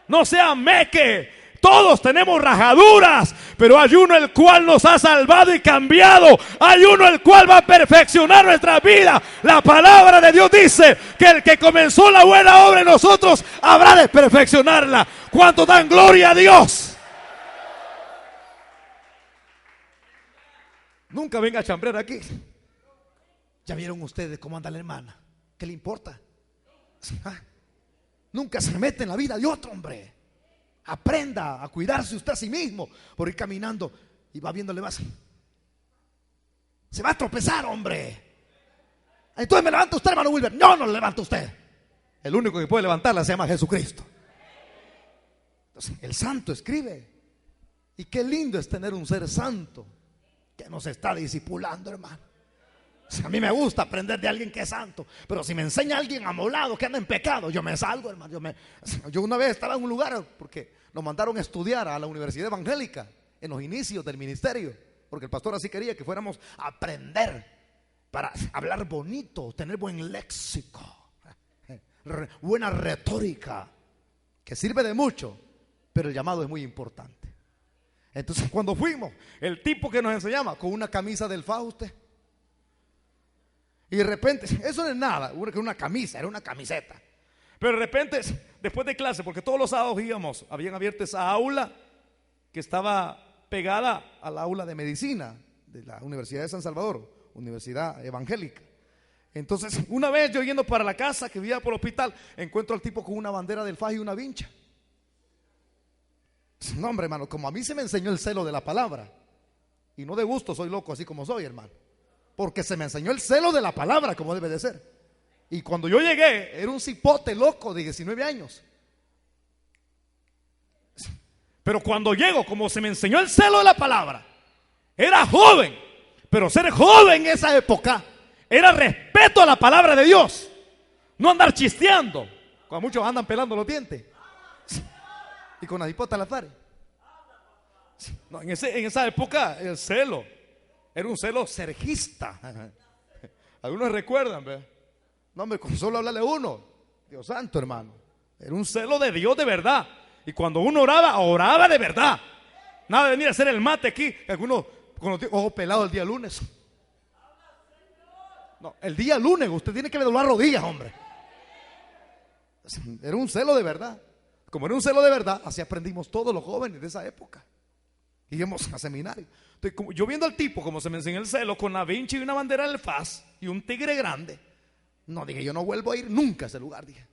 No sea meque. Todos tenemos rajaduras, pero hay uno el cual nos ha salvado y cambiado. Hay uno el cual va a perfeccionar nuestra vida. La palabra de Dios dice que el que comenzó la buena obra en nosotros habrá de perfeccionarla. ¿Cuánto dan gloria a Dios? Nunca venga a chambrear aquí. ¿Ya vieron ustedes cómo anda la hermana? ¿Qué le importa? Nunca se mete en la vida de otro, hombre. Aprenda a cuidarse usted a sí mismo por ir caminando y va viéndole más. Se va a tropezar, hombre. Entonces me levanta usted, hermano Wilber. No lo levanta usted. El único que puede levantarla se llama Jesucristo. Entonces, el santo escribe. Y qué lindo es tener un ser santo que nos está discipulando, hermano. A mí me gusta aprender de alguien que es santo, pero si me enseña alguien amolado que anda en pecado, yo me salgo, hermano. Yo una vez estaba en un lugar porque nos mandaron a estudiar a la Universidad Evangélica en los inicios del ministerio, porque el pastor así quería que fuéramos a aprender para hablar bonito, tener buen léxico, buena retórica. que sirve de mucho, pero el llamado es muy importante. Entonces cuando fuimos, el tipo que nos enseñaba con una camisa del Fausto, y de repente, eso no es nada, una camisa, era una camiseta. Pero de repente, después de clase, porque todos los sábados íbamos, habían abierto esa aula que estaba pegada al aula de medicina de la Universidad de San Salvador, Universidad Evangélica. Entonces, una vez yo yendo para la casa, que vivía por el hospital, encuentro al tipo con una bandera del FAS y una vincha. No, hombre, hermano, como a mí se me enseñó el celo de la palabra, y no de gusto soy loco así como soy, hermano, porque se me enseñó el celo de la palabra como debe de ser. Y cuando yo llegué, era un cipote loco de 19 años. Pero cuando llego, como se me enseñó el celo de la palabra, era joven. Pero ser joven en esa época era respeto a la palabra de Dios, no andar chisteando, cuando muchos andan pelando los dientes y con la hipota a la pared. No, en esa época el celo era un celo sergista. Algunos recuerdan, ¿verdad? No, hombre, con solo hablarle a uno, Dios santo, hermano, era un celo de Dios de verdad. Y cuando uno oraba, oraba de verdad. Nada de venir a hacer el mate aquí, algunos con los ojos pelados el día lunes. No, el día lunes usted tiene que doblar rodillas, hombre. Era un celo de verdad. Como era un celo de verdad, así aprendimos todos los jóvenes de esa época. Íbamos a seminario. Entonces, yo viendo al tipo, como se me enseñó el celo, con la vincha y una bandera del FAS y un tigre grande, no, dije, yo no vuelvo a ir nunca a ese lugar, dije.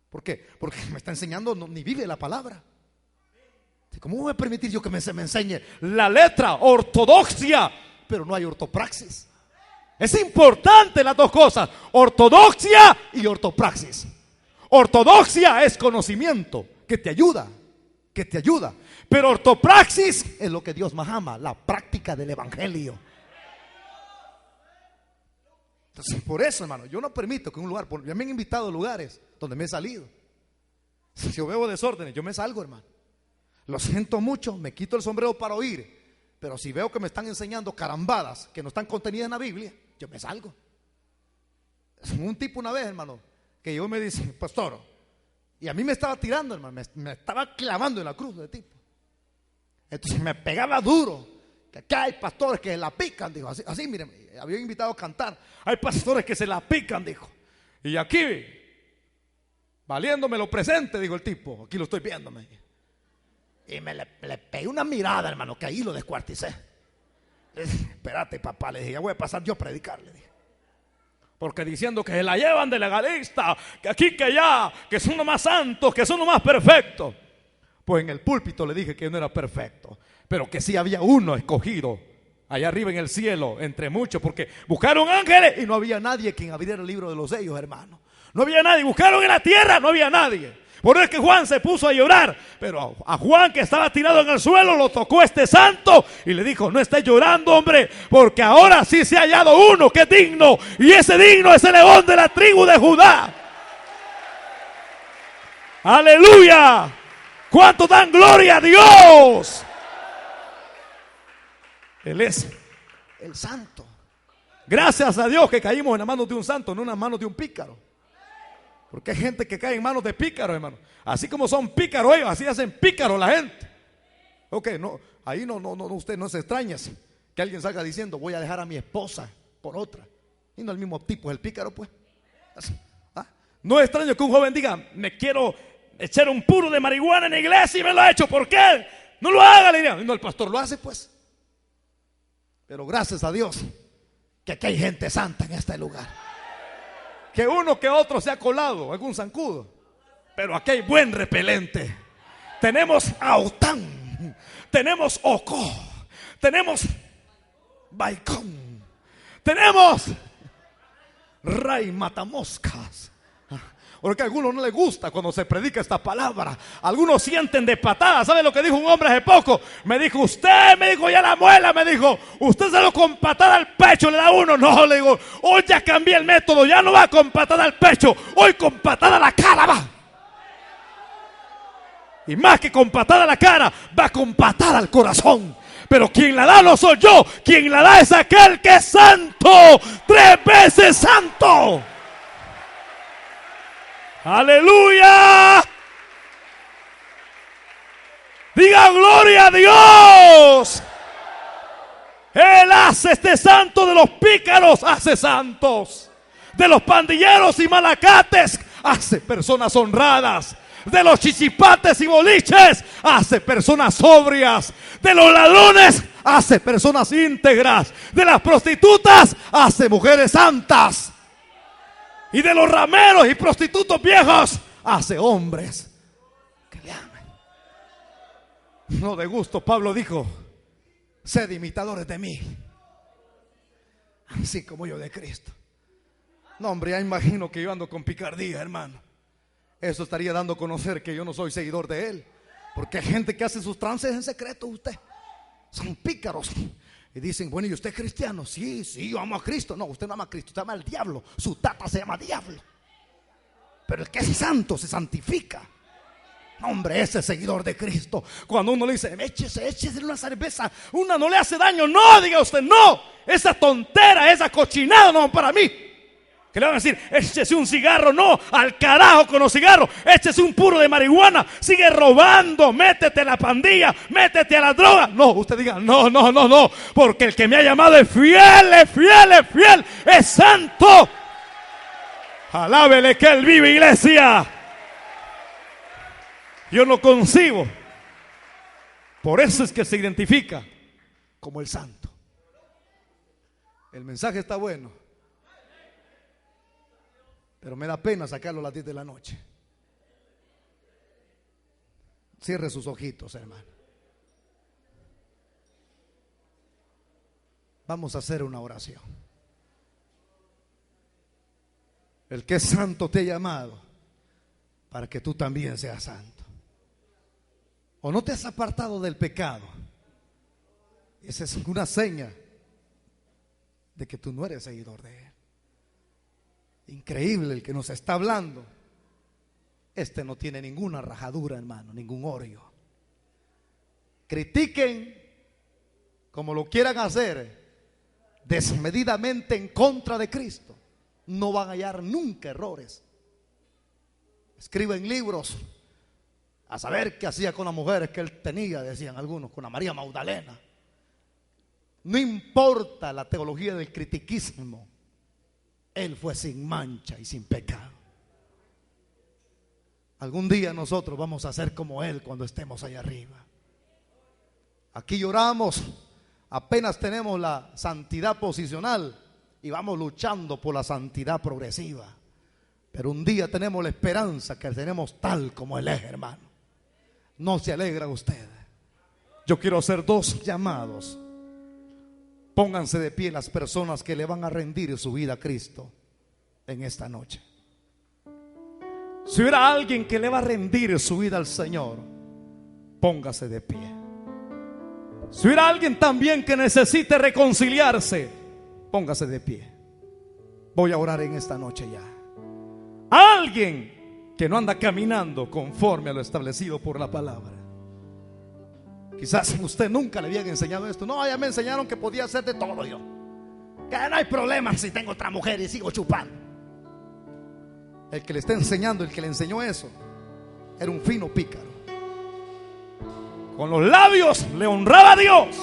¿Por qué? Porque me está enseñando, ni vive la palabra. ¿Cómo voy a permitir yo que se me enseñe la letra, ortodoxia, pero no hay ortopraxis? Es importante las dos cosas, ortodoxia y ortopraxis. Ortodoxia es conocimiento que te ayuda, pero ortopraxis es lo que Dios más ama, la práctica del evangelio. Entonces, por eso, hermano, yo no permito que un lugar, ya me han invitado a lugares donde me he salido. Si yo veo desórdenes, yo me salgo, hermano. Lo siento mucho, me quito el sombrero para oír, pero si veo que me están enseñando carambadas que no están contenidas en la Biblia, yo me salgo. Un tipo una vez, hermano, que yo me dice, pastor, y a mí me estaba tirando, hermano, me estaba clavando en la cruz de tipo. Entonces me pegaba duro, que acá hay pastores que la pican, dijo, así miren, había invitado a cantar, hay pastores que se la pican, dijo, y aquí, valiéndome lo presente, dijo el tipo, aquí lo estoy viéndome. Y le pegué una mirada, hermano, que ahí lo descuarticé. Espérate, papá, le dije, ya voy a pasar yo a predicarle, dije. Porque diciendo que se la llevan de legalista, que aquí, que allá, que son los más santos, que son los más perfectos. Pues en el púlpito le dije que no era perfecto, pero que sí había uno escogido allá arriba en el cielo, entre muchos, porque buscaron ángeles y no había nadie quien abriera el libro de los sellos, hermano. No había nadie, buscaron en la tierra, no había nadie. Por eso es que Juan se puso a llorar, pero a Juan, que estaba tirado en el suelo, lo tocó este santo y le dijo, no estés llorando, hombre, porque ahora sí se ha hallado uno que es digno, y ese digno es el león de la tribu de Judá. Aleluya. ¿Cuánto dan gloria a Dios? Él es el santo. Gracias a Dios que caímos en las manos de un santo, no en las manos de un pícaro. Porque hay gente que cae en manos de pícaros, hermano. Así como son pícaros ellos, así hacen pícaros la gente. Ok, no, ahí no, usted no se extraña que alguien salga diciendo, voy a dejar a mi esposa por otra. Y no el mismo tipo, es el pícaro, pues. ¿Ah? No es extraño que un joven diga, me quiero echar un puro de marihuana en la iglesia y me lo ha hecho. ¿Por qué? No lo haga, le diría. No, el pastor lo hace, pues. Pero gracias a Dios que aquí hay gente santa en este lugar. Que uno que otro se ha colado, algún zancudo, pero aquí hay buen repelente. Tenemos Aután, tenemos Ocó, tenemos Baicón, tenemos Rey Matamoscas. Porque a algunos no les gusta cuando se predica esta palabra. Algunos sienten de patada. ¿Sabe lo que dijo un hombre hace poco? Me dijo, usted, me dijo, ya la muela, me dijo, usted se lo con patada al pecho le da uno. No, le digo, hoy ya cambié el método, ya no va con patada al pecho, hoy con patada a la cara va. Y más que con patada a la cara, va con patada al corazón. Pero quien la da no soy yo, quien la da es aquel que es santo, 3 veces santo. ¡Aleluya! Diga gloria a Dios. Él hace este santo de los pícaros, hace santos. De los pandilleros y malacates, hace personas honradas. De los chichipates y boliches, hace personas sobrias. De los ladrones, hace personas íntegras. De las prostitutas, hace mujeres santas. Y de los rameros y prostitutos viejos, hace hombres que le amen. No de gusto, Pablo dijo: sed imitadores de mí, así como yo de Cristo. No, hombre, ya imagino que yo ando con picardía, hermano. Eso estaría dando a conocer que yo no soy seguidor de él. Porque hay gente que hace sus trances en secreto. Usted son pícaros y dicen: bueno, ¿y usted es cristiano? Sí, yo amo a Cristo. No, usted no ama a Cristo, usted ama al diablo. Su tata se llama diablo. Pero el que es santo se santifica. No, hombre, ese es seguidor de Cristo. Cuando uno le dice: échese una cerveza, una no le hace daño. No, diga usted, no. Esa tontera, esa cochinada no para mí. Que le van a decir: échese un cigarro. No, al carajo con los cigarros. Échese un puro de marihuana. Sigue robando, métete a la pandilla, métete a la droga. No, usted diga: no, porque el que me ha llamado es fiel, es santo. Alábele que él vive, iglesia. Yo lo concibo. Por eso es que se identifica como el santo. El mensaje está bueno, pero me da pena sacarlo a las 10 de la noche. Cierre sus ojitos, hermano. Vamos a hacer una oración. El que es santo te ha llamado para que tú también seas santo. O no te has apartado del pecado. Esa es una seña de que tú no eres seguidor de él. Increíble el que nos está hablando. Este no tiene ninguna rajadura, hermano, ningún orio. Critiquen como lo quieran hacer desmedidamente en contra de Cristo. No van a hallar nunca errores. Escriben libros a saber qué hacía con las mujeres que él tenía, decían algunos, con la María Magdalena. No importa la teología del critiquismo, él fue sin mancha y sin pecado. Algún día nosotros vamos a ser como él cuando estemos allá arriba. Aquí lloramos, apenas tenemos la santidad posicional y vamos luchando por la santidad progresiva. Pero un día tenemos la esperanza que tenemos tal como él es, hermano. ¿No se alegra usted? Yo quiero hacer 2 llamados. Pónganse de pie las personas que le van a rendir su vida a Cristo en esta noche. Si hubiera alguien que le va a rendir su vida al Señor, póngase de pie. Si hubiera alguien también que necesite reconciliarse, póngase de pie. Voy a orar en esta noche ya. Alguien que no anda caminando conforme a lo establecido por la palabra. Quizás usted nunca le habían enseñado esto. No, ya me enseñaron que podía hacer de todo yo. Que no hay problema si tengo otra mujer y sigo chupando. El que le está enseñando, el que le enseñó eso, era un fino pícaro. Con los labios le honraba a Dios,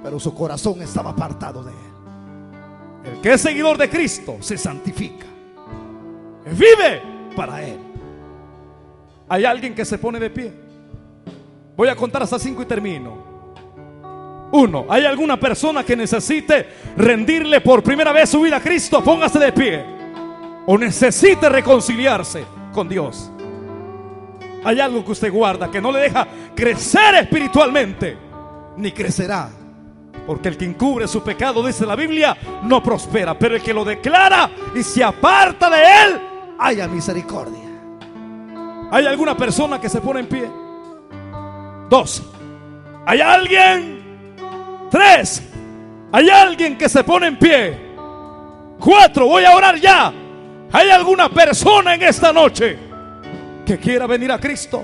pero su corazón estaba apartado de él. El que es seguidor de Cristo se santifica, vive para él. Hay alguien que se pone de pie. Voy a contar hasta 5 y termino. 1. ¿Hay alguna persona que necesite rendirle por primera vez su vida a Cristo? Póngase de pie. O necesite reconciliarse con Dios. Hay algo que usted guarda que no le deja crecer espiritualmente, ni crecerá. Porque el que encubre su pecado, dice la Biblia, no prospera. Pero el que lo declara y se aparta de él, haya misericordia. ¿Hay alguna persona que se pone en pie? 2. ¿Hay alguien? 3. ¿Hay alguien que se pone en pie? 4. Voy a orar ya. ¿Hay alguna persona en esta noche que quiera venir a Cristo?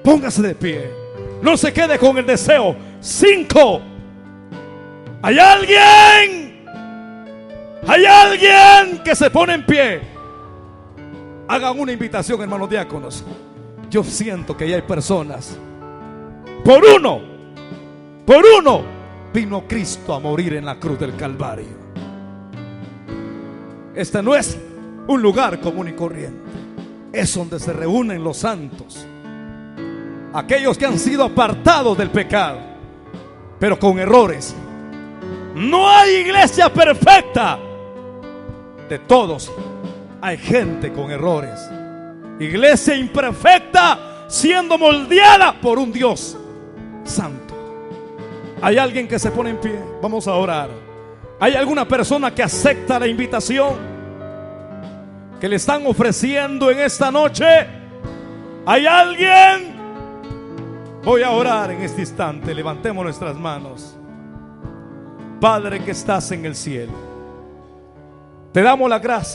Póngase de pie. No se quede con el deseo. 5. ¿Hay alguien? ¿Hay alguien que se pone en pie? Hagan una invitación, hermanos diáconos. Yo siento que ya hay personas Por uno vino Cristo a morir en la cruz del Calvario. Este no es un lugar común y corriente. Es donde se reúnen los santos, aquellos que han sido apartados del pecado, pero con errores. No hay iglesia perfecta. De todos hay gente con errores. Iglesia imperfecta siendo moldeada por un Dios santo. Hay alguien que se pone en pie. Vamos a orar. Hay alguna persona que acepta la invitación que le están ofreciendo en esta noche. Hay alguien. Voy a orar en este instante. Levantemos nuestras manos. Padre que estás en el cielo, te damos la gracia.